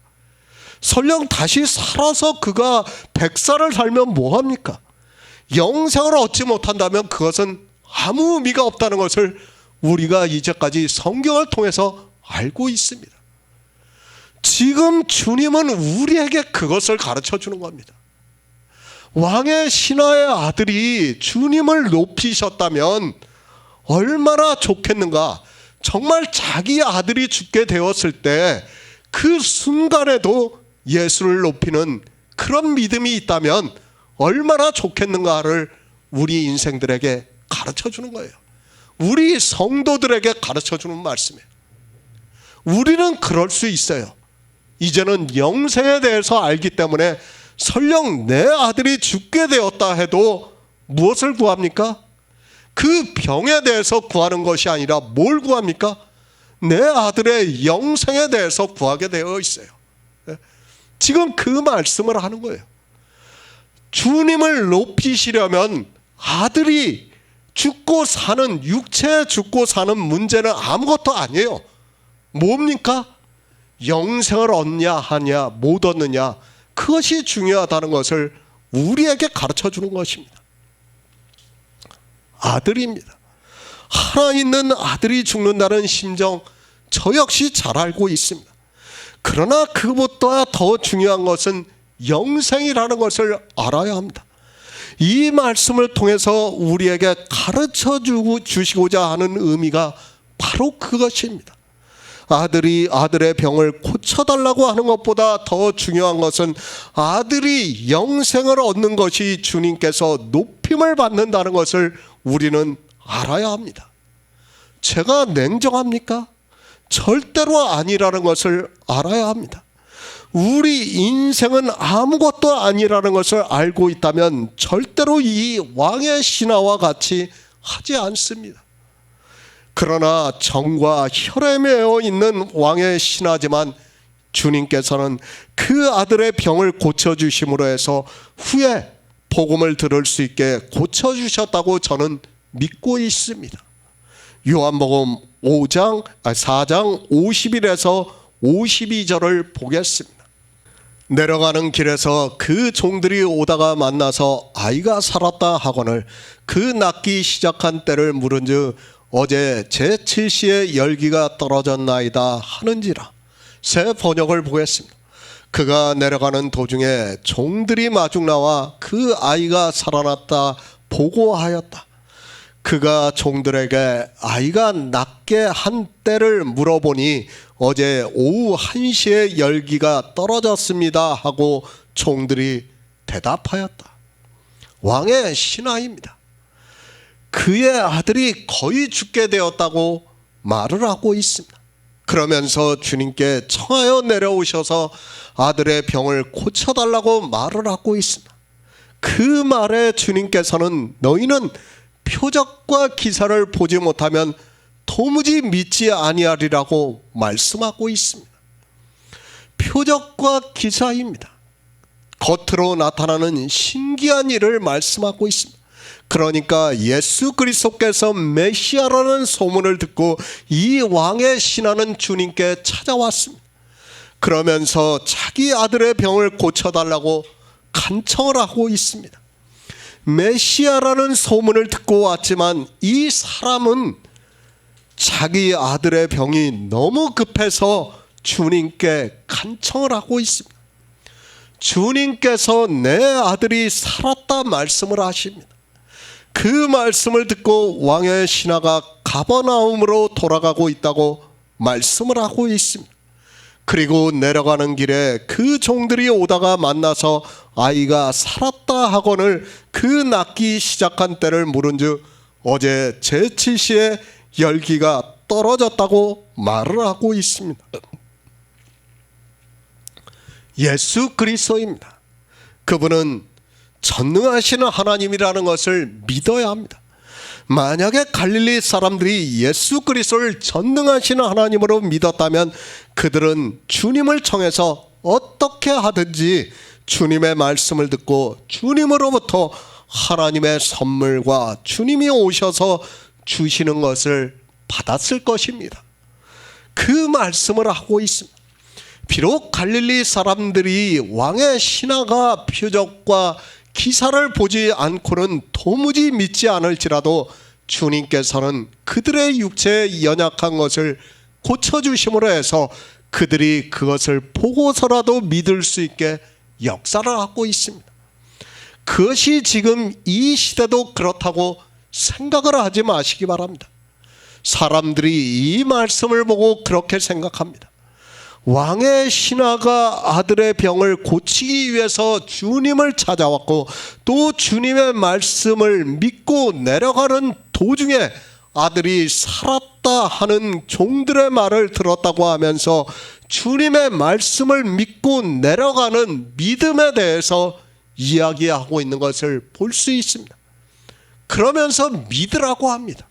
설령 다시 살아서 그가 100살을 살면 뭐합니까? 영생을 얻지 못한다면 그것은 아무 의미가 없다는 것을 우리가 이제까지 성경을 통해서 알고 있습니다. 지금 주님은 우리에게 그것을 가르쳐 주는 겁니다. 왕의 신하의 아들이 주님을 높이셨다면 얼마나 좋겠는가. 정말 자기 아들이 죽게 되었을 때 그 순간에도 예수를 높이는 그런 믿음이 있다면 얼마나 좋겠는가를 우리 인생들에게 가르쳐 주는 거예요. 우리 성도들에게 가르쳐주는 말씀이에요. 우리는 그럴 수 있어요. 이제는 영생에 대해서 알기 때문에 설령 내 아들이 죽게 되었다 해도 무엇을 구합니까? 그 병에 대해서 구하는 것이 아니라 뭘 구합니까? 내 아들의 영생에 대해서 구하게 되어 있어요. 지금 그 말씀을 하는 거예요. 주님을 높이시려면 아들이 죽고 사는, 육체 죽고 사는 문제는 아무것도 아니에요. 뭡니까? 영생을 얻냐 하냐 못 얻느냐, 그것이 중요하다는 것을 우리에게 가르쳐 주는 것입니다. 아들입니다. 하나 있는 아들이 죽는다는 심정 저 역시 잘 알고 있습니다. 그러나 그것보다 더 중요한 것은 영생이라는 것을 알아야 합니다. 이 말씀을 통해서 우리에게 가르쳐 주시고자 하는 의미가 바로 그것입니다. 아들이 아들의 병을 고쳐달라고 하는 것보다 더 중요한 것은 아들이 영생을 얻는 것이 주님께서 높임을 받는다는 것을 우리는 알아야 합니다. 제가 냉정합니까? 절대로 아니라는 것을 알아야 합니다. 우리 인생은 아무것도 아니라는 것을 알고 있다면 절대로 이 왕의 신하와 같이 하지 않습니다. 그러나 정과 혈에 매어 있는 왕의 신하지만 주님께서는 그 아들의 병을 고쳐주심으로 해서 후에 복음을 들을 수 있게 고쳐주셨다고 저는 믿고 있습니다. 요한복음 4장 51에서 52절을 보겠습니다. 내려가는 길에서 그 종들이 오다가 만나서 아이가 살았다 하거늘 그 낫기 시작한 때를 물은즉 어제 제7시에 열기가 떨어졌나이다 하는지라. 새 번역을 보겠습니다. 그가 내려가는 도중에 종들이 마중 나와 그 아이가 살아났다 보고하였다. 그가 종들에게 아이가 낫게 한 때를 물어보니 어제 오후 1시에 열기가 떨어졌습니다 하고 종들이 대답하였다. 왕의 신하입니다. 그의 아들이 거의 죽게 되었다고 말을 하고 있습니다. 그러면서 주님께 청하여 내려오셔서 아들의 병을 고쳐달라고 말을 하고 있습니다. 그 말에 주님께서는 너희는 표적과 기사를 보지 못하면 도무지 믿지 아니하리라고 말씀하고 있습니다. 표적과 기사입니다. 겉으로 나타나는 신기한 일을 말씀하고 있습니다. 그러니까 예수 그리스도께서 메시아라는 소문을 듣고 이 왕의 신하는 주님께 찾아왔습니다. 그러면서 자기 아들의 병을 고쳐달라고 간청을 하고 있습니다. 메시아라는 소문을 듣고 왔지만 이 사람은 자기 아들의 병이 너무 급해서 주님께 간청을 하고 있습니다. 주님께서 내 아들이 살았다 말씀을 하십니다. 그 말씀을 듣고 왕의 신하가 가버나움으로 돌아가고 있다고 말씀을 하고 있습니다. 그리고 내려가는 길에 그 종들이 오다가 만나서 아이가 살았다 하거늘 그 낫기 시작한 때를 물은즉 어제 제7시에 열기가 떨어졌다고 말을 하고 있습니다. 예수 그리스도입니다. 그분은 전능하시는 하나님이라는 것을 믿어야 합니다. 만약에 갈릴리 사람들이 예수 그리스도를 전능하시는 하나님으로 믿었다면 그들은 주님을 청해서 어떻게 하든지 주님의 말씀을 듣고 주님으로부터 하나님의 선물과 주님이 오셔서 주시는 것을 받았을 것입니다. 그 말씀을 하고 있습니다. 비록 갈릴리 사람들이 왕의 신하가 표적과 기사를 보지 않고는 도무지 믿지 않을지라도 주님께서는 그들의 육체에 연약한 것을 고쳐주심으로 해서 그들이 그것을 보고서라도 믿을 수 있게 역사를 하고 있습니다. 그것이 지금 이 시대도 그렇다고 생각을 하지 마시기 바랍니다. 사람들이 이 말씀을 보고 그렇게 생각합니다. 왕의 신하가 아들의 병을 고치기 위해서 주님을 찾아왔고 또 주님의 말씀을 믿고 내려가는 도중에 아들이 살았다 하는 종들의 말을 들었다고 하면서 주님의 말씀을 믿고 내려가는 믿음에 대해서 이야기하고 있는 것을 볼 수 있습니다. 그러면서 믿으라고 합니다.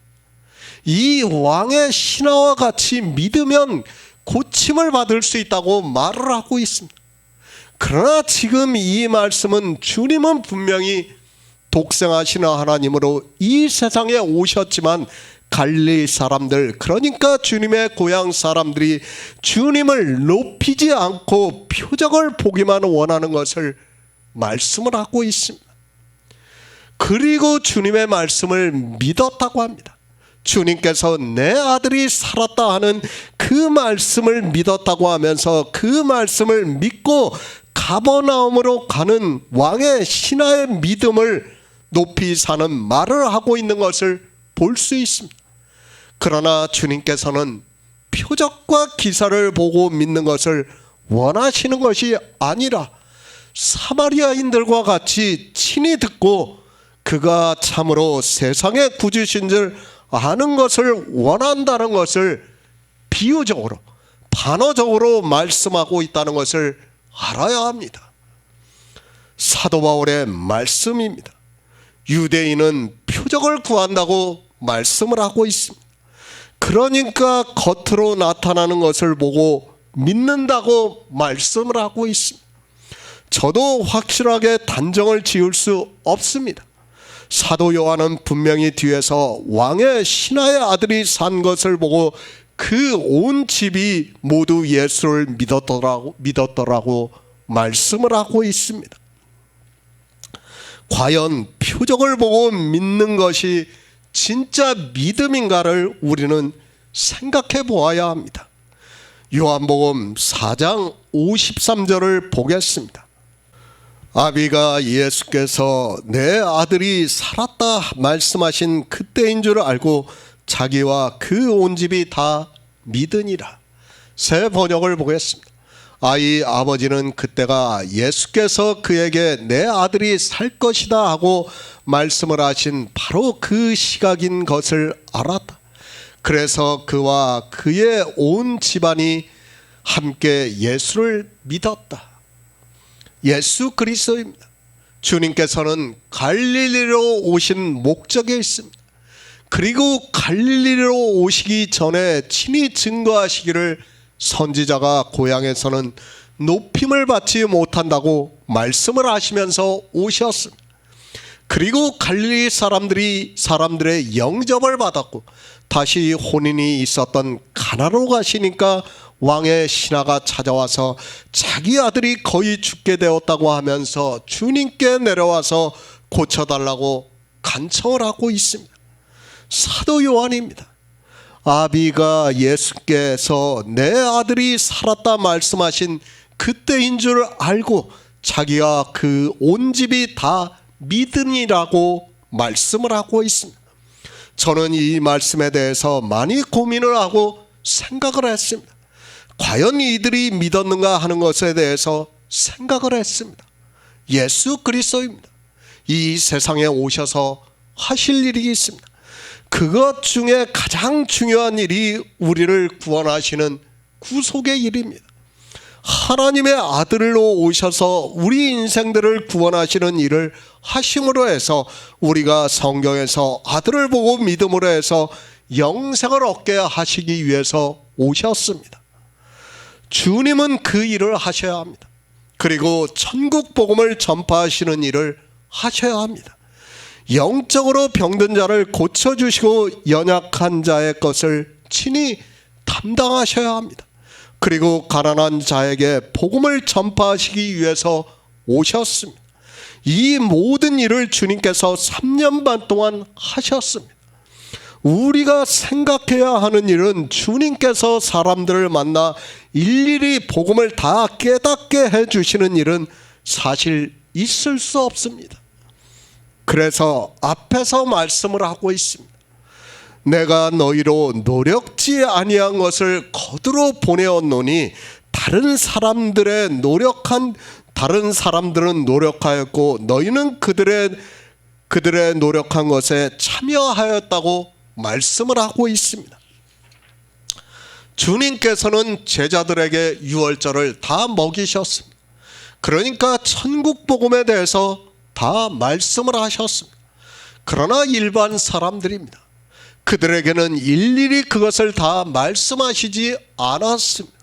이 왕의 신하와 같이 믿으면 고침을 받을 수 있다고 말을 하고 있습니다. 그러나 지금 이 말씀은 주님은 분명히 독생하시는 하나님으로 이 세상에 오셨지만 갈릴리 사람들, 그러니까 주님의 고향 사람들이 주님을 높이지 않고 표적을 보기만 원하는 것을 말씀을 하고 있습니다. 그리고 주님의 말씀을 믿었다고 합니다. 주님께서 내 아들이 살았다 하는 그 말씀을 믿었다고 하면서 그 말씀을 믿고 가버나움으로 가는 왕의 신하의 믿음을 높이 사는 말을 하고 있는 것을 볼 수 있습니다. 그러나 주님께서는 표적과 기사를 보고 믿는 것을 원하시는 것이 아니라 사마리아인들과 같이 친히 듣고 그가 참으로 세상의 구주신 줄 아는 것을 원한다는 것을 비유적으로 반어적으로 말씀하고 있다는 것을 알아야 합니다. 사도 바울의 말씀입니다. 유대인은 표적을 구한다고 말씀을 하고 있습니다. 그러니까 겉으로 나타나는 것을 보고 믿는다고 말씀을 하고 있습니다. 저도 확실하게 단정을 지을 수 없습니다. 사도 요한은 분명히 뒤에서 왕의 신하의 아들이 산 것을 보고 그 온 집이 모두 예수를 믿었더라고 말씀을 하고 있습니다. 과연 표적을 보고 믿는 것이 진짜 믿음인가를 우리는 생각해 보아야 합니다. 요한복음 4장 53절을 보겠습니다. 아비가 예수께서 내 아들이 살았다 말씀하신 그때인 줄 알고 자기와 그 온 집이 다 믿으니라. 새 번역을 보겠습니다. 아이 아버지는 그때가 예수께서 그에게 내 아들이 살 것이다 하고 말씀을 하신 바로 그 시각인 것을 알았다. 그래서 그와 그의 온 집안이 함께 예수를 믿었다. 예수 그리스도입니다. 주님께서는 갈릴리로 오신 목적이 있습니다. 그리고 갈릴리로 오시기 전에 친히 증거하시기를 선지자가 고향에서는 높임을 받지 못한다고 말씀을 하시면서 오셨습니다. 그리고 갈릴리 사람들의 영접을 받았고 다시 혼인이 있었던 가나로 가시니까 왕의 신하가 찾아와서 자기 아들이 거의 죽게 되었다고 하면서 주님께 내려와서 고쳐달라고 간청을 하고 있습니다. 사도 요한입니다. 아비가 예수께서 내 아들이 살았다 말씀하신 그때인 줄 알고 자기와 그 온 집이 다 믿으니라고 말씀을 하고 있습니다. 저는 이 말씀에 대해서 많이 고민을 하고 생각을 했습니다. 과연 이들이 믿었는가 하는 것에 대해서 생각을 했습니다. 예수 그리스도입니다. 이 세상에 오셔서 하실 일이 있습니다. 그것 중에 가장 중요한 일이 우리를 구원하시는 구속의 일입니다. 하나님의 아들로 오셔서 우리 인생들을 구원하시는 일을 하심으로 해서 우리가 성경에서 아들을 보고 믿음으로 해서 영생을 얻게 하시기 위해서 오셨습니다. 주님은 그 일을 하셔야 합니다. 그리고 천국 복음을 전파하시는 일을 하셔야 합니다. 영적으로 병든 자를 고쳐주시고 연약한 자의 것을 친히 담당하셔야 합니다. 그리고 가난한 자에게 복음을 전파하시기 위해서 오셨습니다. 이 모든 일을 주님께서 3년 반 동안 하셨습니다. 우리가 생각해야 하는 일은 주님께서 사람들을 만나 일일이 복음을 다 깨닫게 해주시는 일은 사실 있을 수 없습니다. 그래서 앞에서 말씀을 하고 있습니다. 내가 너희로 노력지 아니한 것을 거두러 보내었노니 다른 사람들은 노력하였고 너희는 그들의 노력한 것에 참여하였다고 말씀을 하고 있습니다. 주님께서는 제자들에게 유월절을 다 먹이셨습니다. 그러니까 천국 복음에 대해서 다 말씀을 하셨습니다. 그러나 일반 사람들입니다. 그들에게는 일일이 그것을 다 말씀하시지 않았습니다.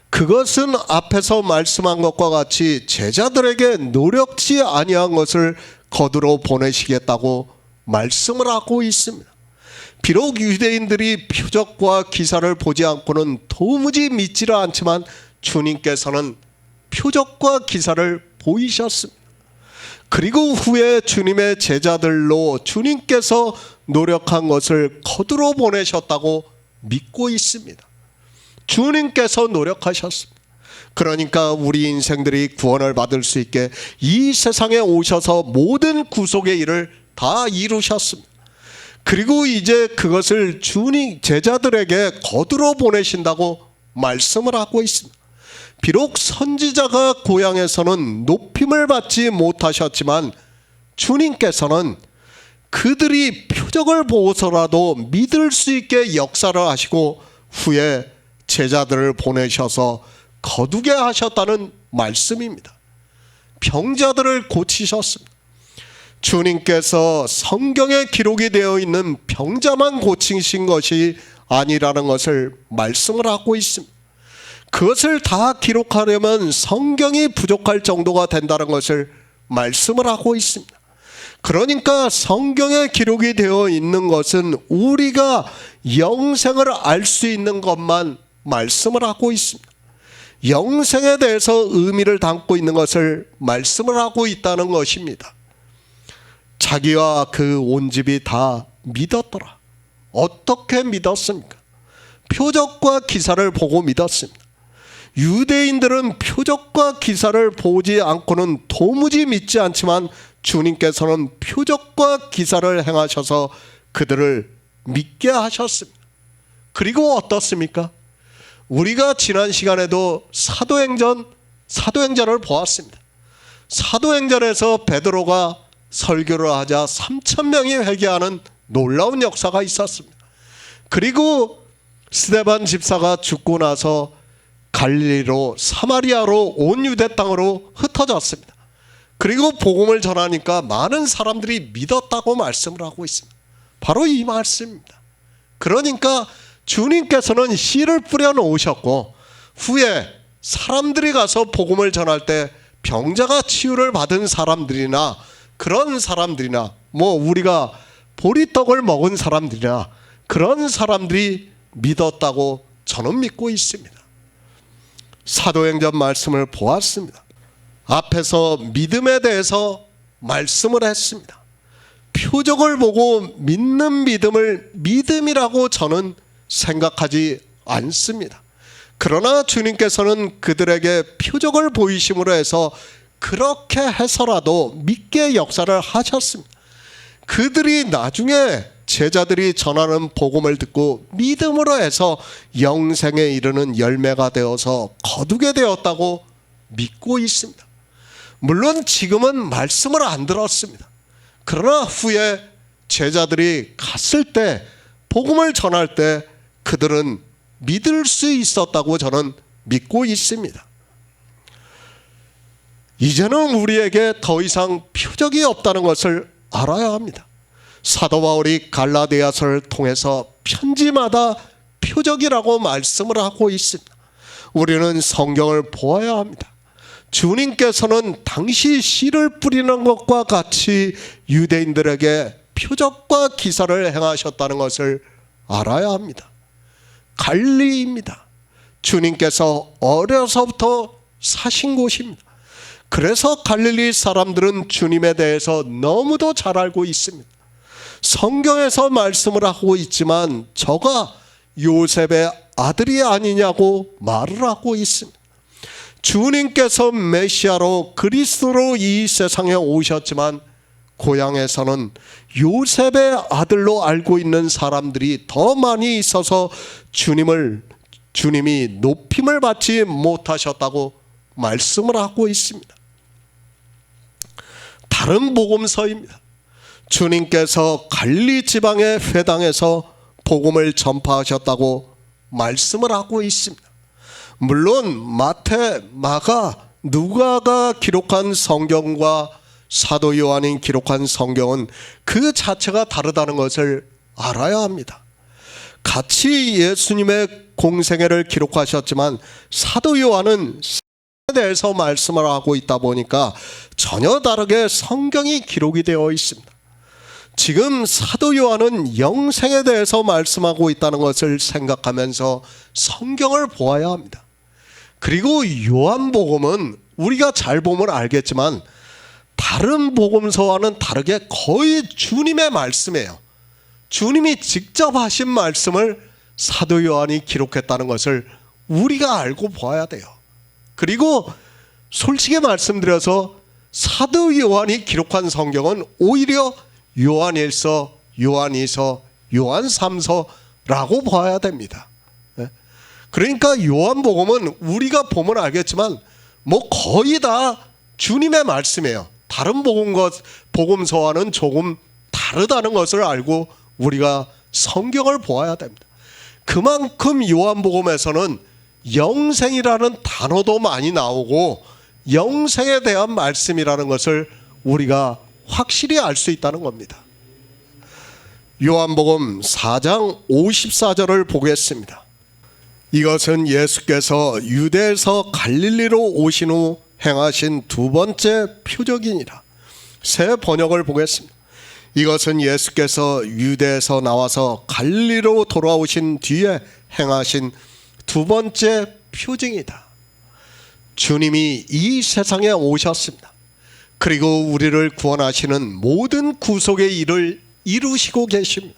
그것은 앞에서 말씀한 것과 같이 제자들에게 노력지 아니한 것을 거두러 보내시겠다고 말씀을 하고 있습니다. 비록 유대인들이 표적과 기사를 보지 않고는 도무지 믿지를 않지만 주님께서는 표적과 기사를 보이셨습니다. 그리고 후에 주님의 제자들로 주님께서 노력한 것을 거두러 보내셨다고 믿고 있습니다. 주님께서 노력하셨습니다. 그러니까 우리 인생들이 구원을 받을 수 있게 이 세상에 오셔서 모든 구속의 일을 다 이루셨습니다. 그리고 이제 그것을 주님 제자들에게 거두러 보내신다고 말씀을 하고 있습니다. 비록 선지자가 고향에서는 높임을 받지 못하셨지만 주님께서는 그들이 표적을 보고서라도 믿을 수 있게 역사를 하시고 후에 제자들을 보내셔서 거두게 하셨다는 말씀입니다. 병자들을 고치셨습니다. 주님께서 성경에 기록이 되어 있는 병자만 고치신 것이 아니라는 것을 말씀을 하고 있습니다. 그것을 다 기록하려면 성경이 부족할 정도가 된다는 것을 말씀을 하고 있습니다. 그러니까 성경에 기록이 되어 있는 것은 우리가 영생을 알 수 있는 것만 말씀을 하고 있습니다. 영생에 대해서 의미를 담고 있는 것을 말씀을 하고 있다는 것입니다. 자기와 그 온 집이 다 믿었더라. 어떻게 믿었습니까? 표적과 기사를 보고 믿었습니다. 유대인들은 표적과 기사를 보지 않고는 도무지 믿지 않지만 주님께서는 표적과 기사를 행하셔서 그들을 믿게 하셨습니다. 그리고 어떻습니까? 우리가 지난 시간에도 사도행전을 보았습니다. 사도행전에서 베드로가 설교를 하자 3,000명이 회개하는 놀라운 역사가 있었습니다. 그리고 스데반 집사가 죽고 나서 갈릴리로 사마리아로 온 유대 땅으로 흩어졌습니다. 그리고 복음을 전하니까 많은 사람들이 믿었다고 말씀을 하고 있습니다. 바로 이 말씀입니다. 그러니까 주님께서는 씨를 뿌려 놓으셨고 후에 사람들이 가서 복음을 전할 때 병자가 치유를 받은 사람들이나 그런 사람들이나 우리가 보리떡을 먹은 사람들이나 그런 사람들이 믿었다고 저는 믿고 있습니다. 사도행전 말씀을 보았습니다. 앞에서 믿음에 대해서 말씀을 했습니다. 표적을 보고 믿는 믿음을 믿음이라고 저는 생각하지 않습니다. 그러나 주님께서는 그들에게 표적을 보이심으로 해서 그렇게 해서라도 믿게 역사를 하셨습니다. 그들이 나중에 제자들이 전하는 복음을 듣고 믿음으로 해서 영생에 이르는 열매가 되어서 거두게 되었다고 믿고 있습니다. 물론 지금은 말씀을 안 들었습니다. 그러나 후에 제자들이 갔을 때 복음을 전할 때 그들은 믿을 수 있었다고 저는 믿고 있습니다. 이제는 우리에게 더 이상 표적이 없다는 것을 알아야 합니다. 사도 바울이 갈라디아서를 통해서 편지마다 표적이라고 말씀을 하고 있습니다. 우리는 성경을 보아야 합니다. 주님께서는 당시 씨를 뿌리는 것과 같이 유대인들에게 표적과 기사를 행하셨다는 것을 알아야 합니다. 갈릴리입니다. 주님께서 어려서부터 사신 곳입니다. 그래서 갈릴리 사람들은 주님에 대해서 너무도 잘 알고 있습니다. 성경에서 말씀을 하고 있지만 저가 요셉의 아들이 아니냐고 말을 하고 있습니다. 주님께서 메시아로 그리스도로 이 세상에 오셨지만 고향에서는 요셉의 아들로 알고 있는 사람들이 더 많이 있어서 주님이 높임을 받지 못하셨다고 말씀을 하고 있습니다. 다른 복음서입니다. 주님께서 갈릴리 지방의 회당에서 복음을 전파하셨다고 말씀을 하고 있습니다. 물론 마태, 마가, 누가가 기록한 성경과 사도 요한이 기록한 성경은 그 자체가 다르다는 것을 알아야 합니다. 같이 예수님의 공생애를 기록하셨지만 사도 요한은 성경에 대해서 말씀을 하고 있다 보니까 전혀 다르게 성경이 기록이 되어 있습니다. 지금 사도 요한은 영생에 대해서 말씀하고 있다는 것을 생각하면서 성경을 보아야 합니다. 그리고 요한복음은 우리가 잘 보면 알겠지만 다른 복음서와는 다르게 거의 주님의 말씀이에요. 주님이 직접 하신 말씀을 사도 요한이 기록했다는 것을 우리가 알고 보아야 돼요. 그리고 솔직히 말씀드려서 사도 요한이 기록한 성경은 오히려 요한일서, 요한이서, 요한삼서라고 봐야 됩니다. 그러니까 요한복음은 우리가 보면 알겠지만 뭐 거의 다 주님의 말씀이에요. 다른 복음서와는 조금 다르다는 것을 알고 우리가 성경을 보아야 됩니다. 그만큼 요한복음에서는 영생이라는 단어도 많이 나오고 영생에 대한 말씀이라는 것을 우리가 확실히 알 수 있다는 겁니다. 요한복음 4장 54절을 보겠습니다. 이것은 예수께서 유대에서 갈릴리로 오신 후 행하신 두 번째 표적이니라. 새 번역을 보겠습니다. 이것은 예수께서 유대에서 나와서 갈릴리로 돌아오신 뒤에 행하신 두 번째 표징이다. 주님이 이 세상에 오셨습니다. 그리고 우리를 구원하시는 모든 구속의 일을 이루시고 계십니다.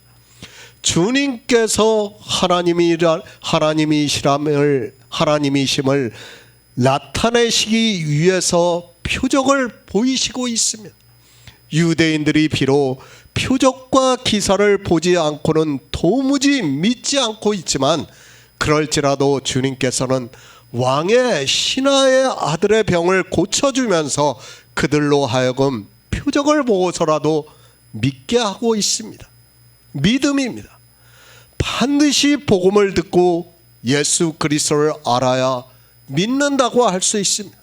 주님께서 하나님이심을 나타내시기 위해서 표적을 보이시고 있습니다. 유대인들이 비록 표적과 기사를 보지 않고는 도무지 믿지 않고 있지만 그럴지라도 주님께서는 왕의 신하의 아들의 병을 고쳐주면서 그들로 하여금 표적을 보고서라도 믿게 하고 있습니다. 믿음입니다. 반드시 복음을 듣고 예수 그리스도를 알아야 믿는다고 할 수 있습니다.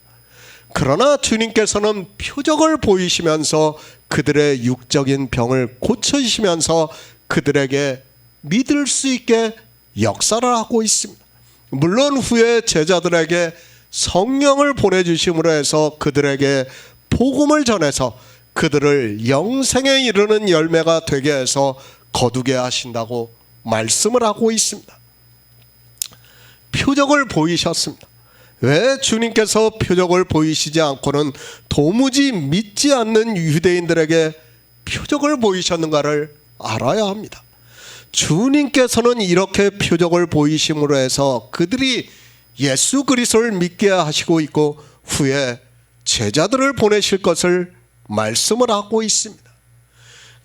그러나 주님께서는 표적을 보이시면서 그들의 육적인 병을 고쳐주시면서 그들에게 믿을 수 있게 역사를 하고 있습니다. 물론 후에 제자들에게 성령을 보내주심으로 해서 그들에게 복음을 전해서 그들을 영생에 이르는 열매가 되게 해서 거두게 하신다고 말씀을 하고 있습니다. 표적을 보이셨습니다. 왜 주님께서 표적을 보이시지 않고는 도무지 믿지 않는 유대인들에게 표적을 보이셨는가를 알아야 합니다. 주님께서는 이렇게 표적을 보이심으로 해서 그들이 예수 그리스도를 믿게 하시고 있고 후에 제자들을 보내실 것을 말씀을 하고 있습니다.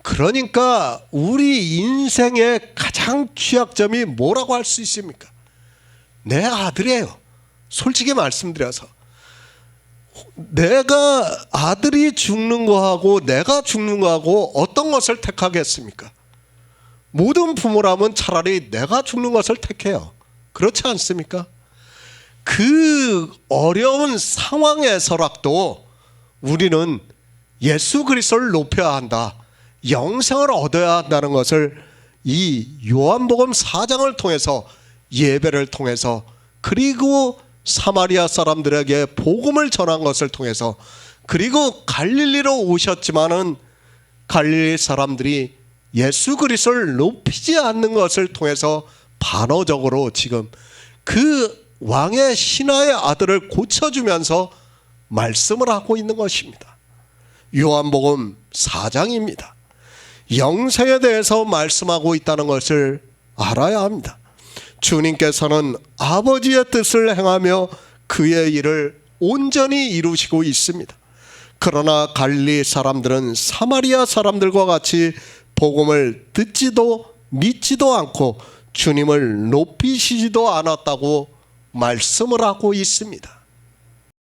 그러니까 우리 인생의 가장 취약점이 뭐라고 할 수 있습니까? 내 아들이에요. 솔직히 말씀드려서 내가 아들이 죽는 거하고 내가 죽는 거하고 어떤 것을 택하겠습니까? 모든 부모라면 차라리 내가 죽는 것을 택해요. 그렇지 않습니까? 그 어려운 상황에서라도 우리는 예수 그리스도를 높여야 한다. 영생을 얻어야 한다는 것을 이 요한복음 4장을 통해서 예배를 통해서 그리고 사마리아 사람들에게 복음을 전한 것을 통해서 그리고 갈릴리로 오셨지만은 갈릴리 사람들이 예수 그리스도를 높이지 않는 것을 통해서 반어적으로 지금 그 왕의 신하의 아들을 고쳐주면서 말씀을 하고 있는 것입니다. 요한복음 4장입니다. 영생에 대해서 말씀하고 있다는 것을 알아야 합니다. 주님께서는 아버지의 뜻을 행하며 그의 일을 온전히 이루시고 있습니다. 그러나 갈릴리 사람들은 사마리아 사람들과 같이 복음을 듣지도 믿지도 않고 주님을 높이시지도 않았다고 말씀을 하고 있습니다.